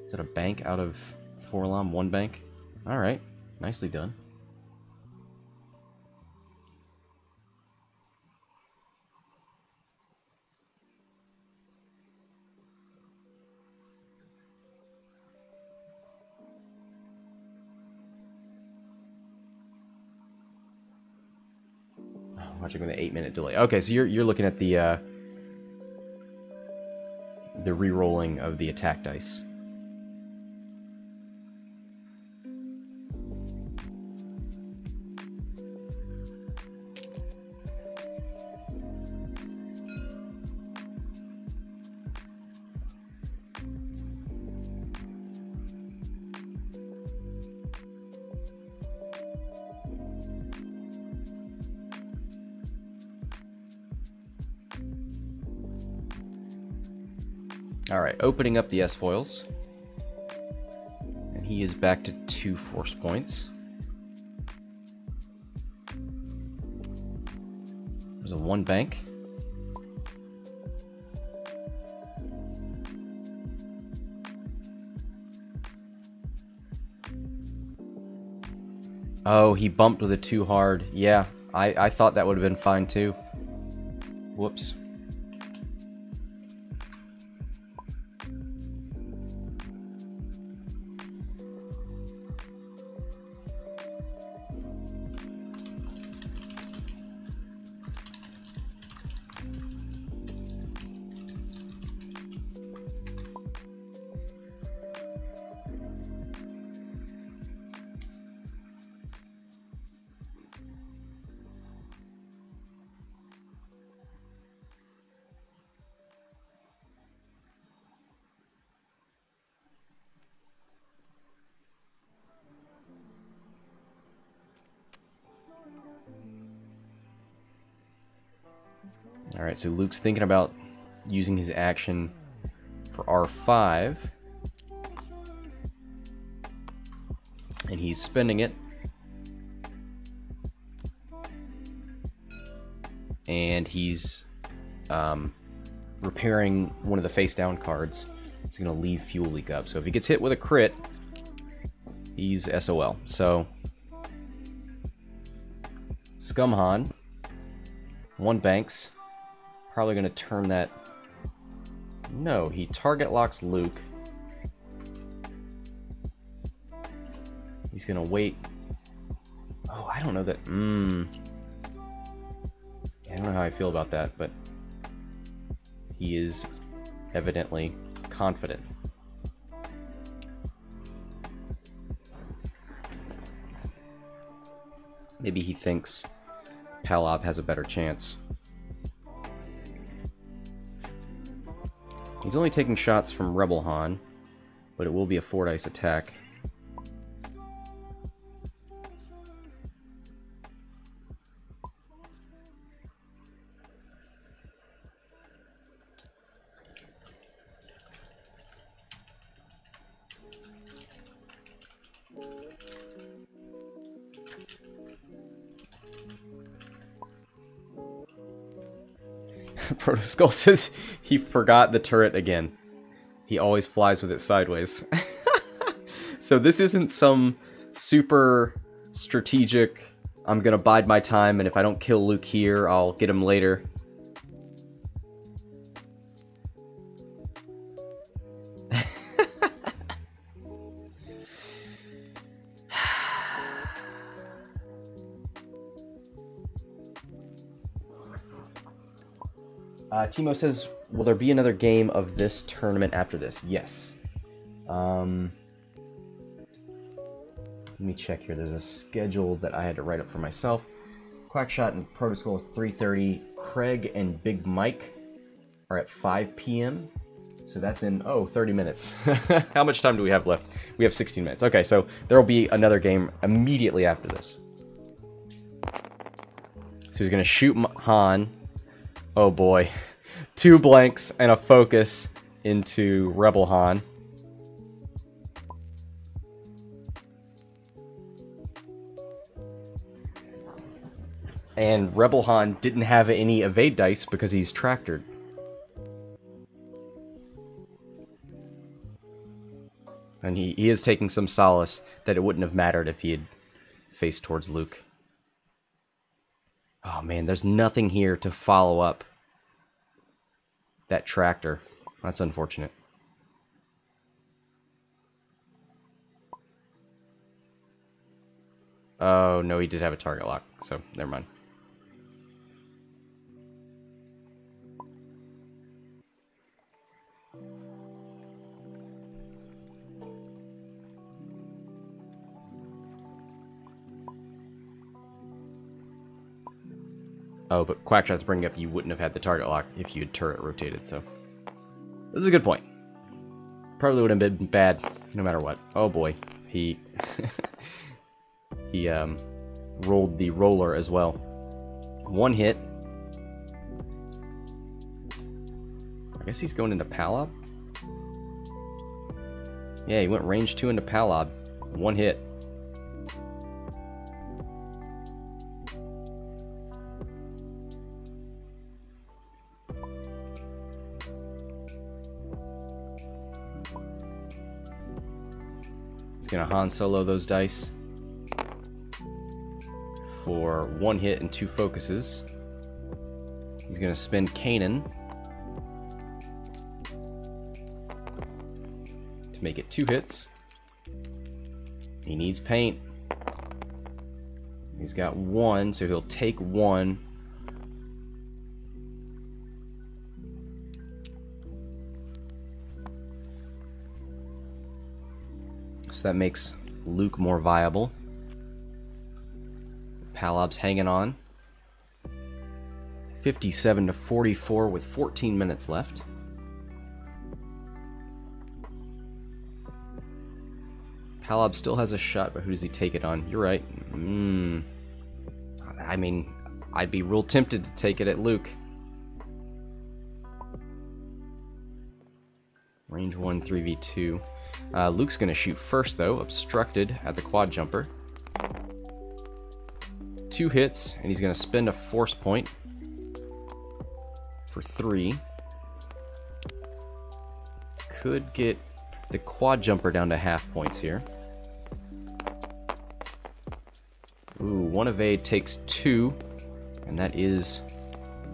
Is that a bank out of Forlom? 1 bank? Alright, nicely done. Oh, watching with an 8-minute delay. Okay, so you're looking at the re-rolling of the attack dice. Alright, opening up the S-foils. And he is back to 2 force points. There's a 1 bank. Oh, he bumped with it too hard. Yeah, I thought that would have been fine too. Whoops. Alright, so Luke's thinking about using his action for R5. And he's spending it. And he's repairing one of the face-down cards. He's going to leave Fuel Leak up. So if he gets hit with a crit, he's SOL. So, Scumhan, 1 banks. Probably going to turn that... No, he target locks Luke. He's going to wait. Oh, I don't know that... I don't know how I feel about that, but he is evidently confident. Maybe he thinks Palob has a better chance. He's only taking shots from Rebel Han, but it will be a 4-dice attack. Protoskull says he forgot the turret again. He always flies with it sideways. So this isn't some super strategic, I'm gonna bide my time, and if I don't kill Luke here, I'll get him later. Timo says, will there be another game of this tournament after this? Yes. Let me check here. There's a schedule that I had to write up for myself. Quackshot and Protoskull at 3:30. Craig and Big Mike are at 5 p.m. So that's in, 30 minutes. How much time do we have left? We have 16 minutes. Okay, so there will be another game immediately after this. So he's going to shoot Han. Oh boy. 2 blanks and a focus into Rebel Han. And Rebel Han didn't have any evade dice because he's tractored. And he is taking some solace that it wouldn't have mattered if he had faced towards Luke. Oh man, there's nothing here to follow up that tractor. That's unfortunate. Oh, no, he did have a target lock, so never mind. Oh, but Quackshot's bringing up you wouldn't have had the target lock if you had turret rotated, so... This is a good point. Probably would have been bad no matter what. Oh boy, he... he, rolled the roller as well. 1 hit. I guess he's going into Palob? Yeah, he went range 2 into Palob. One hit. He's gonna Han Solo those dice for 1 hit and 2 focuses. He's gonna spend Kanan to make it 2 hits. He needs paint. He's got 1, so he'll take 1. So that makes Luke more viable. Palob's hanging on. 57 to 44 with 14 minutes left. Palob still has a shot, but who does he take it on? You're right. I mean, I'd be real tempted to take it at Luke. Range 1, 3v2. Luke's going to shoot first, though. Obstructed at the quad jumper. 2 hits, and he's going to spend a force point for 3. Could get the quad jumper down to half points here. Ooh, 1 evade takes 2, and that is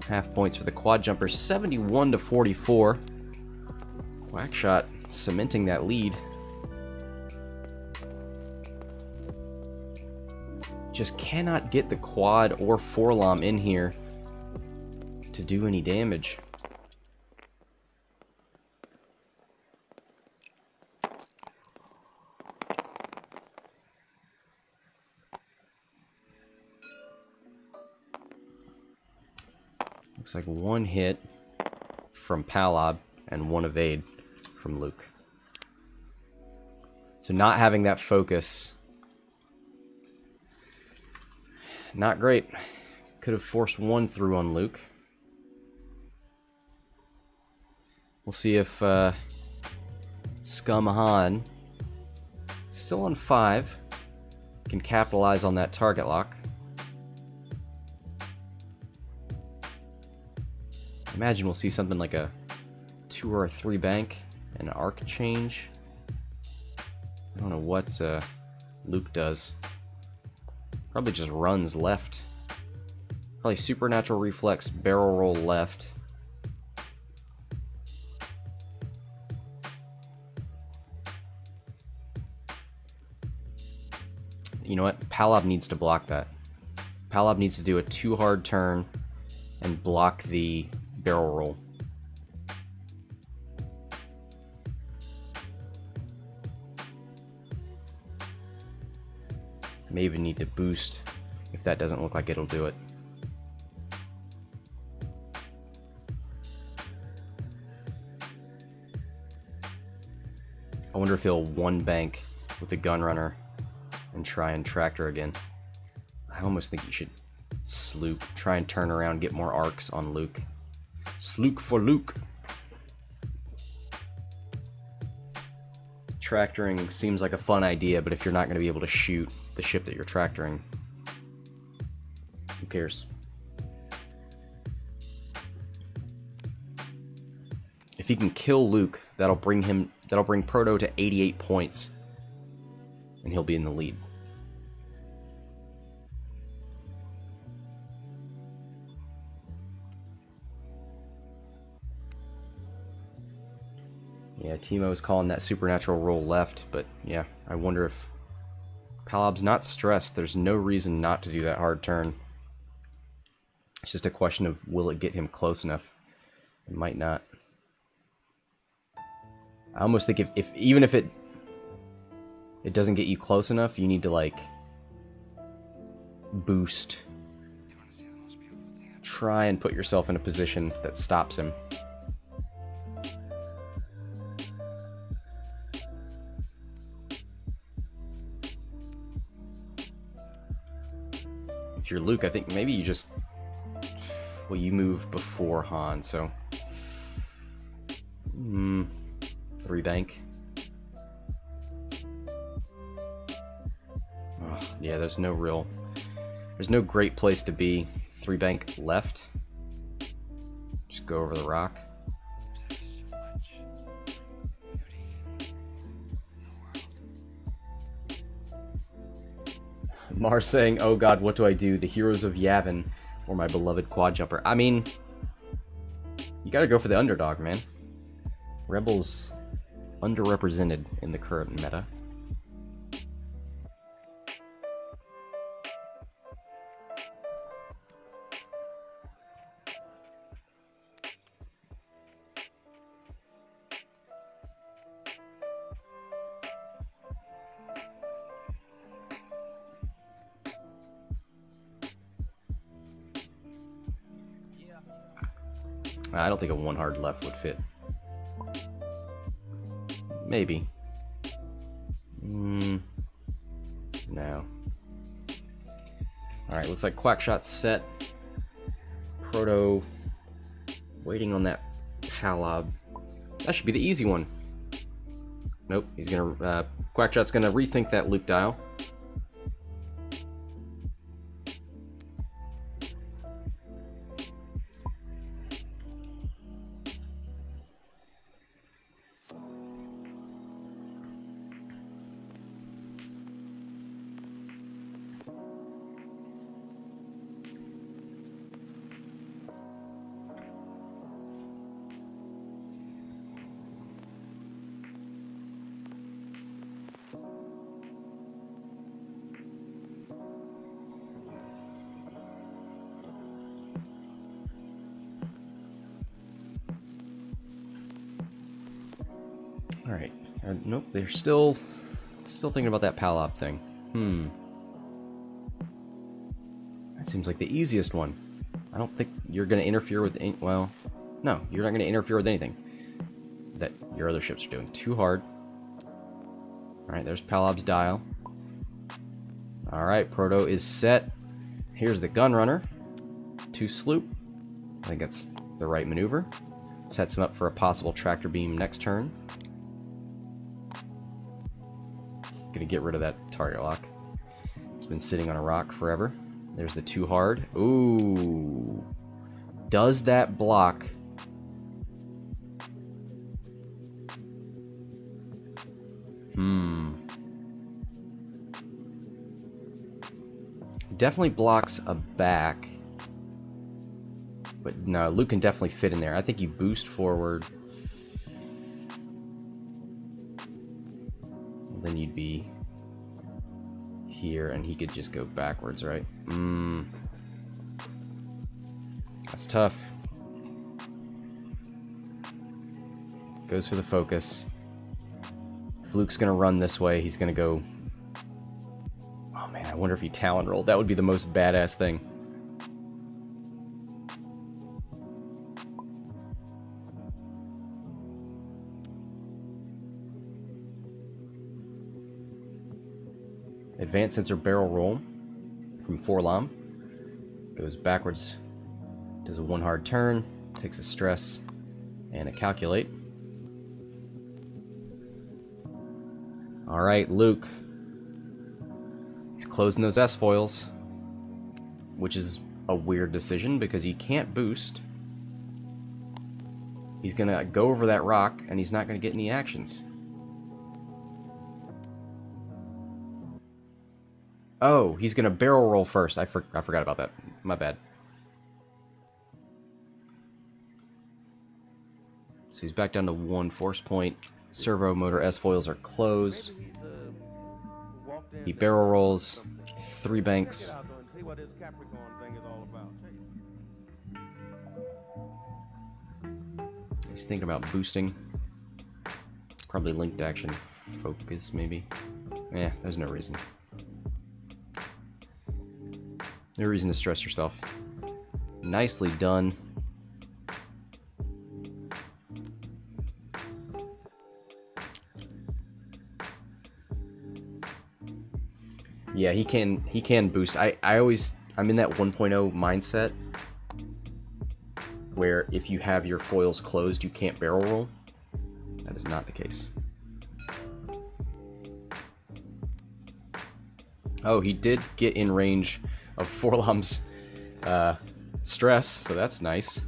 half points for the quad jumper. 71 to 44. Quackshot cementing that lead. Just cannot get the quad or forlom in here to do any damage. Looks like 1 hit from Palob and 1 evade from Luke. So not having that focus, not great. Could have forced 1 through on Luke. We'll see if Scum Han, still on 5, can capitalize on that target lock. I imagine we'll see something like a 2 or a 3 bank and an arc change. I don't know what Luke does. Probably just runs left. Probably supernatural reflex, barrel roll left. You know what? Palob needs to block that. Palob needs to do a 2 hard turn and block the barrel roll. May even need to boost if that doesn't look like it'll do it. I wonder if he'll 1 bank with the Gunrunner and try and tractor again. I almost think you should sloop, try and turn around, get more arcs on Luke. Sloop for Luke. Tractoring seems like a fun idea, but if you're not going to be able to shoot the ship that you're tractoring, who cares? If he can kill Luke, that'll bring Proto to 88 points, and he'll be in the lead. Yeah, Timo's calling that supernatural roll left, but yeah, I wonder if Palob's not stressed. There's no reason not to do that hard turn. It's just a question of, will it get him close enough? It might not. I almost think if even if it doesn't get you close enough, you need to like boost. Try and put yourself in a position that stops him. If you're Luke, I think maybe you just, well, you move before Han, so 3 bank. Yeah, there's no great place to be. 3 bank left. Just go over the rock. Mars saying, "Oh God, what do I do? The heroes of Yavin or my beloved quad jumper?" I mean, you gotta go for the underdog, man. Rebels underrepresented in the current meta. I don't think a 1 hard left would fit. Maybe. No. Alright, looks like Quackshot's set. Proto waiting on that Palob. That should be the easy one. Nope, he's gonna Quackshot's gonna rethink that loop dial. Alright. Nope, they're still thinking about that Palob thing. That seems like the easiest one. I don't think you're going to interfere with any... Well, no, you're not going to interfere with anything that your other ships are doing. Too hard. Alright, there's Palob's dial. Alright, Proto is set. Here's the Gunrunner. 2 sloop. I think that's the right maneuver. Sets him up for a possible tractor beam next turn. Gonna get rid of that target lock. It's been sitting on a rock forever. There's the 2 hard. Ooh. Does that block? Definitely blocks a back. But no, Luke can definitely fit in there. I think you boost forward. Then you'd be here, and he could just go backwards, right? That's tough. Goes for the focus. If Luke's gonna run this way, he's gonna go... Oh man, I wonder if he talon rolled. That would be the most badass thing. Advanced sensor barrel roll from Forlom. Goes backwards, does a 1 hard turn, takes a stress, and a calculate. Alright, Luke. He's closing those S-foils, which is a weird decision because he can't boost. He's gonna go over that rock, and he's not gonna get any actions. Oh, he's gonna barrel roll first. I forgot about that. My bad. So he's back down to 1 force point. Servo motor S-foils are closed. He barrel rolls. 3 banks. He's thinking about boosting. Probably linked action focus, maybe. Yeah, there's no reason. No reason to stress yourself. Nicely done. Yeah, he can boost. I'm in that 1.0 mindset where if you have your foils closed, you can't barrel roll. That is not the case. Oh, he did get in range of Forlom's stress, so that's nice.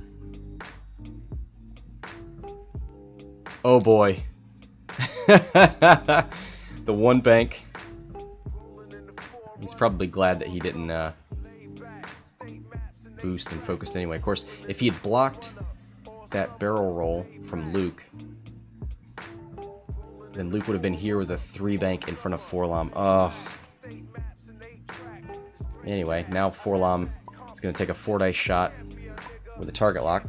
Oh boy. The one bank. He's probably glad that he didn't boost and focused anyway. Of course, if he had blocked that barrel roll from Luke, then Luke would have been here with a 3 bank in front of Forlom. Oh. Anyway, now Forlom is going to take a 4-dice shot with a target lock.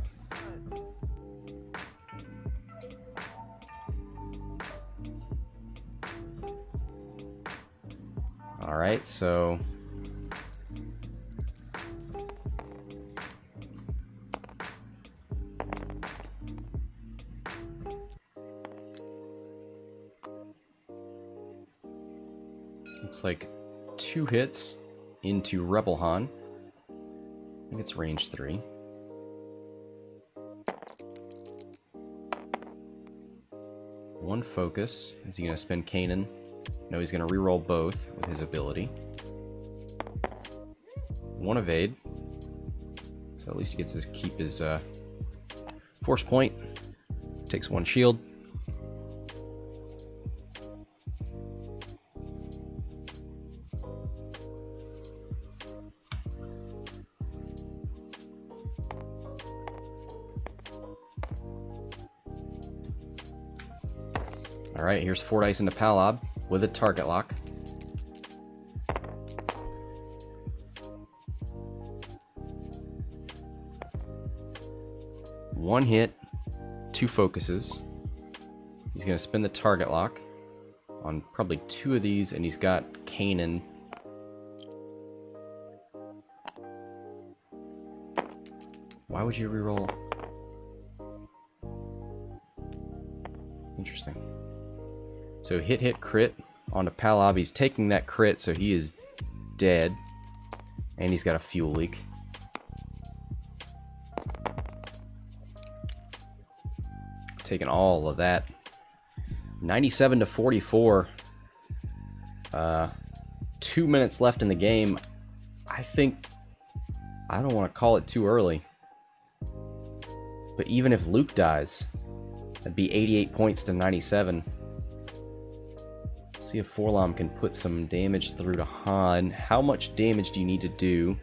Alright, so... looks like 2 hits into Rebel Han. I think it's range 3. One focus. Is he going to spend Kanan? No, he's going to reroll both with his ability. One evade. So at least he gets to keep his force point. Takes 1 shield. Alright, here's 4 dice into Palob with a target lock. One hit, 2 focuses. He's going to spin the target lock on probably 2 of these, and he's got Kanan. Why would you reroll? Interesting. So hit, crit onto Palob. He's taking that crit, so he is dead. And he's got a fuel leak. Taking all of that. 97 to 44. 2 minutes left in the game. I think... I don't want to call it too early. But even if Luke dies, that'd be 88 points to 97. See if Forlom can put some damage through to Han. How much damage do you need to do?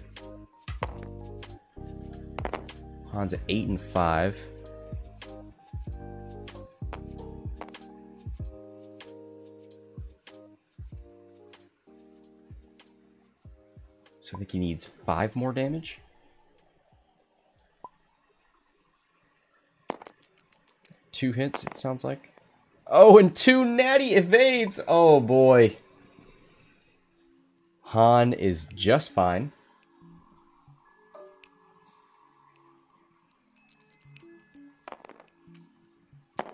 Han's at 8 and 5. So I think he needs 5 more damage. Two hits, it sounds like. Oh, and 2 natty evades! Oh boy. Han is just fine.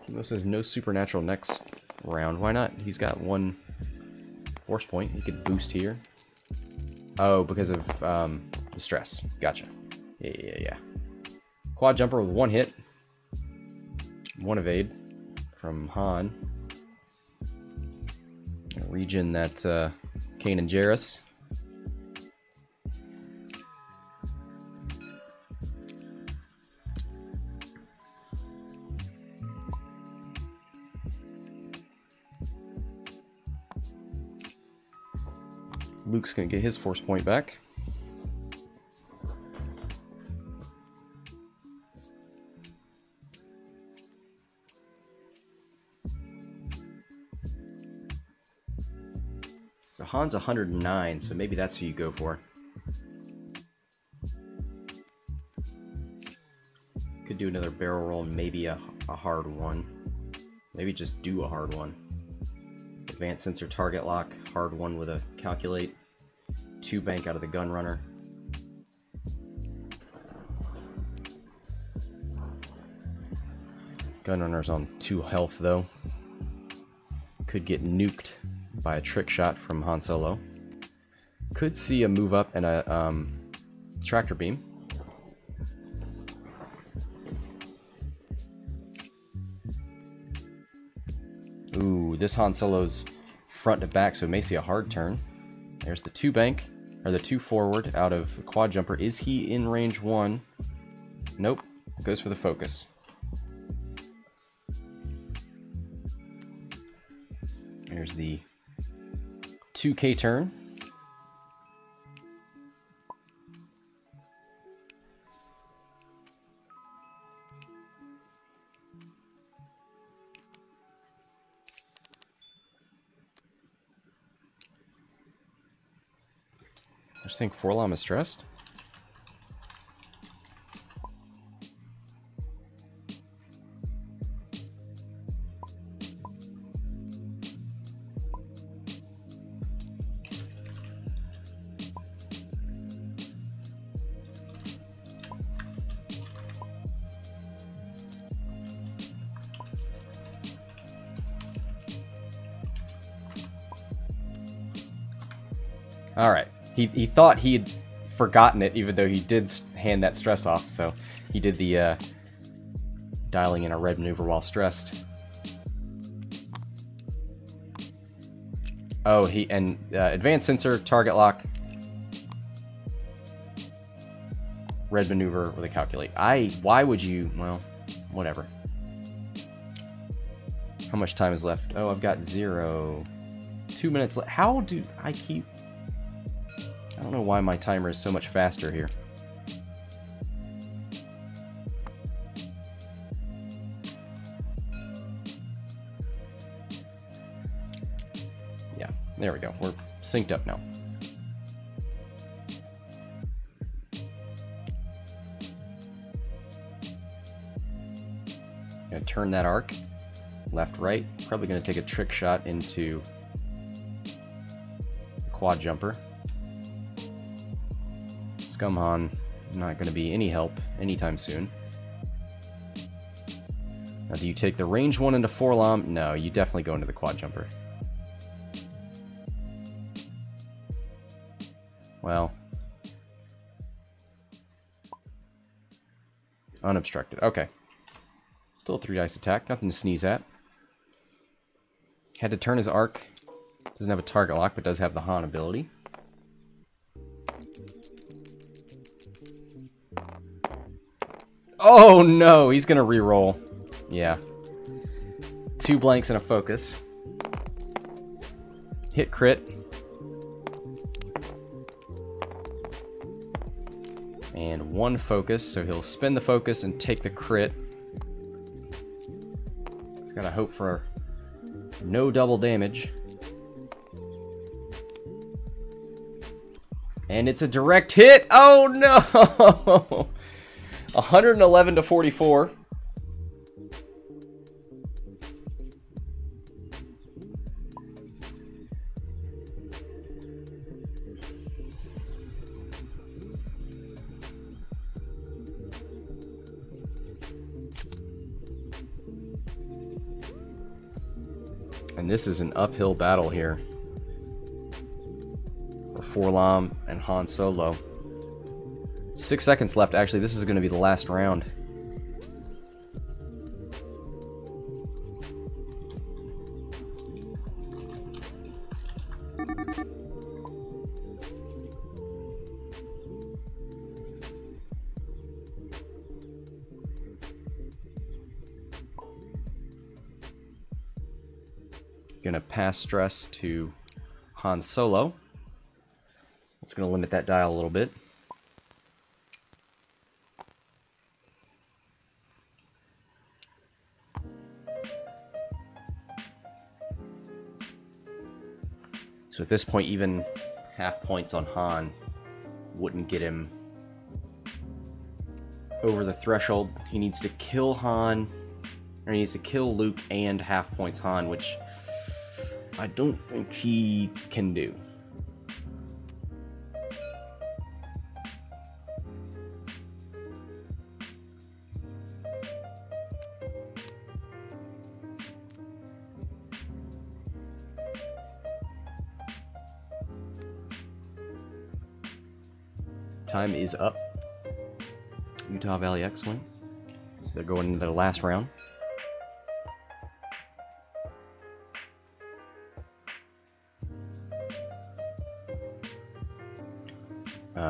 Timo says no supernatural next round. Why not? He's got 1 force point. He could boost here. Oh, because of the stress. Gotcha. Yeah. Quad jumper with 1 hit. 1 evade from Han. Regen that Kanan Jarrus. Luke's gonna get his force point back. So Han's 109, so maybe that's who you go for. Could do another barrel roll, maybe a hard one. Maybe just do a hard one. Advanced sensor target lock, hard one with a calculate. 2 bank out of the Gunrunner. Gunrunner's on 2 health though. Could get nuked by a trick shot from Han Solo. Could see a move up and a tractor beam. Ooh, this Han Solo's front to back, so we may see a hard turn. There's the 2 bank, or the 2 forward out of the quad jumper. Is he in range 1? Nope. Goes for the focus. There's the 2K turn. They're saying Forlom is stressed. All right. He thought he had forgotten it, even though he did hand that stress off. So he did the dialing in a red maneuver while stressed. Oh, advanced sensor, target lock, red maneuver with a calculate. Why would you? Well, whatever. How much time is left? Oh, I've got 0. 2 minutes left. How do I keep? I don't know why my timer is so much faster here. Yeah, there we go. We're synced up now. Gonna turn that arc left, right. Probably gonna take a trick shot into the quad jumper. Scumhan, not going to be any help anytime soon. Now, do you take the range 1 into Forlom? No, you definitely go into the quad jumper. Well, unobstructed. Okay. Still a 3 dice attack. Nothing to sneeze at. Had to turn his arc. Doesn't have a target lock, but does have the Han ability. Oh no, he's gonna reroll. Yeah. 2 blanks and a focus. Hit crit. And 1 focus, so he'll spend the focus and take the crit. He's gotta hope for no double damage. And it's a direct hit! Oh no! 111 to 44. And this is an uphill battle here for Forlom and Han Solo. 6 seconds left. Actually, this is going to be the last round. Gonna pass stress to Han Solo. It's gonna limit that dial a little bit. So at this point, even half points on Han wouldn't get him over the threshold. He needs to kill Han, or he needs to kill Luke and half points Han, which I don't think he can do. Time is up. Utah Valley X-Wing. So they're going into their last round.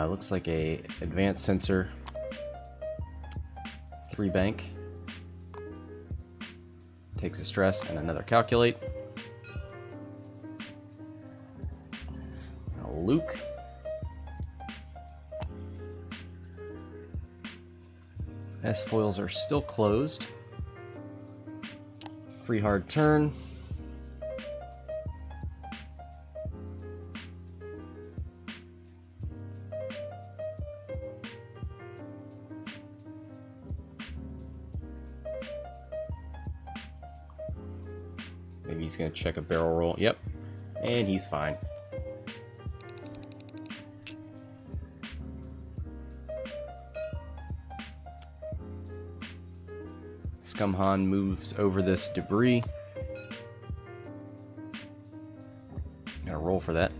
Looks like a advanced sensor. 3 bank. Takes a stress and another calculate. Now Luke. S foils are still closed. 3 hard turn. Maybe he's going to check a barrel roll. Yep. And he's fine. Scumhan moves over this debris. Gotta roll for that.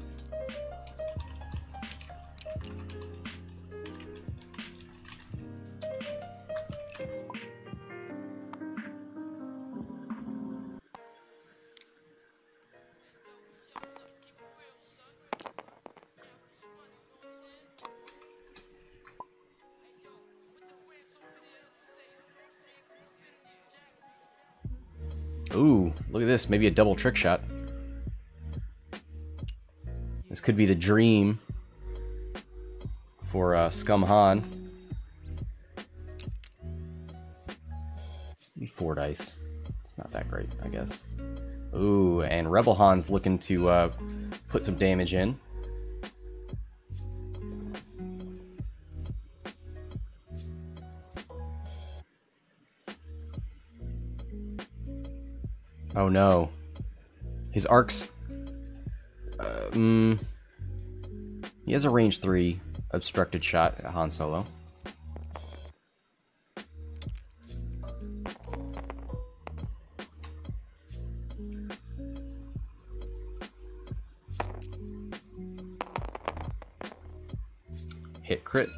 Ooh, look at this. Maybe a double trick shot. This could be the dream for Scumhan. Maybe 4 dice. It's not that great, I guess. Ooh, and Rebel Han's looking to put some damage in. Oh no. His arcs... he has a range 3 obstructed shot at Han Solo. Hit crit.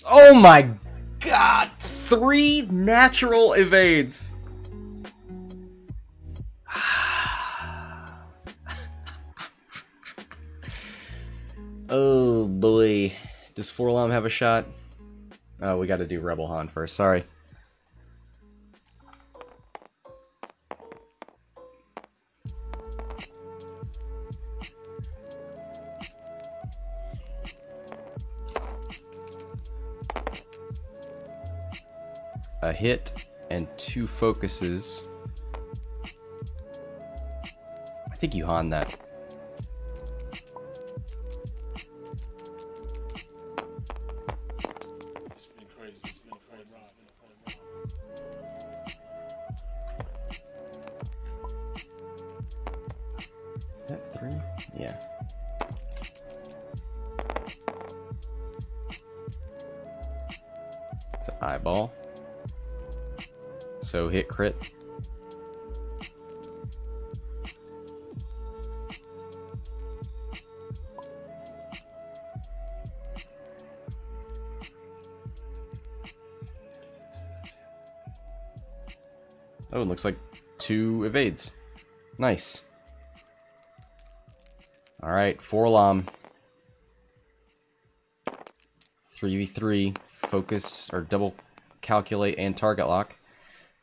Oh my god! 3 natural evades. Oh boy. Does Forlom have a shot? Oh, we got to do Rebel Han first. Sorry. A hit and 2 focuses. I think you Han that. It's been crazy. It's been a crazy ride. Is that 3? Yeah. It's an eyeball. So hit crit. Oh, it looks like 2 evades. Nice. Alright, Forlom. 3v3. Focus, or double calculate and target lock.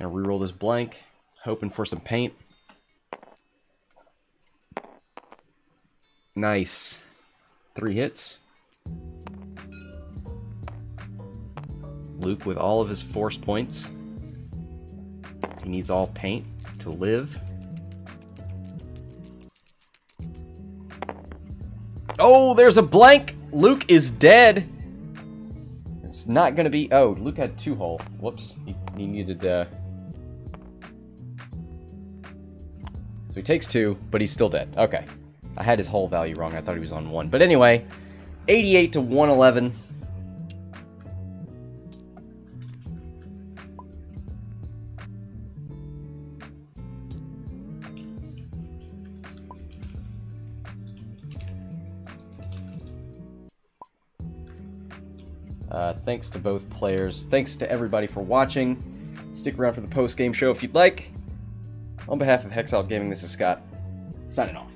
Gonna reroll this blank, hoping for some paint. Nice. 3 hits. Luke with all of his force points. He needs all paint to live. Oh, there's a blank! Luke is dead! It's not gonna be... Oh, Luke had 2 hull. Whoops. He needed... So he takes 2, but he's still dead. Okay. I had his hull value wrong. I thought he was on 1. But anyway, 88 to 111. Thanks to both players. Thanks to everybody for watching. Stick around for the post-game show if you'd like. On behalf of Hexout Gaming, this is Scott, signing off.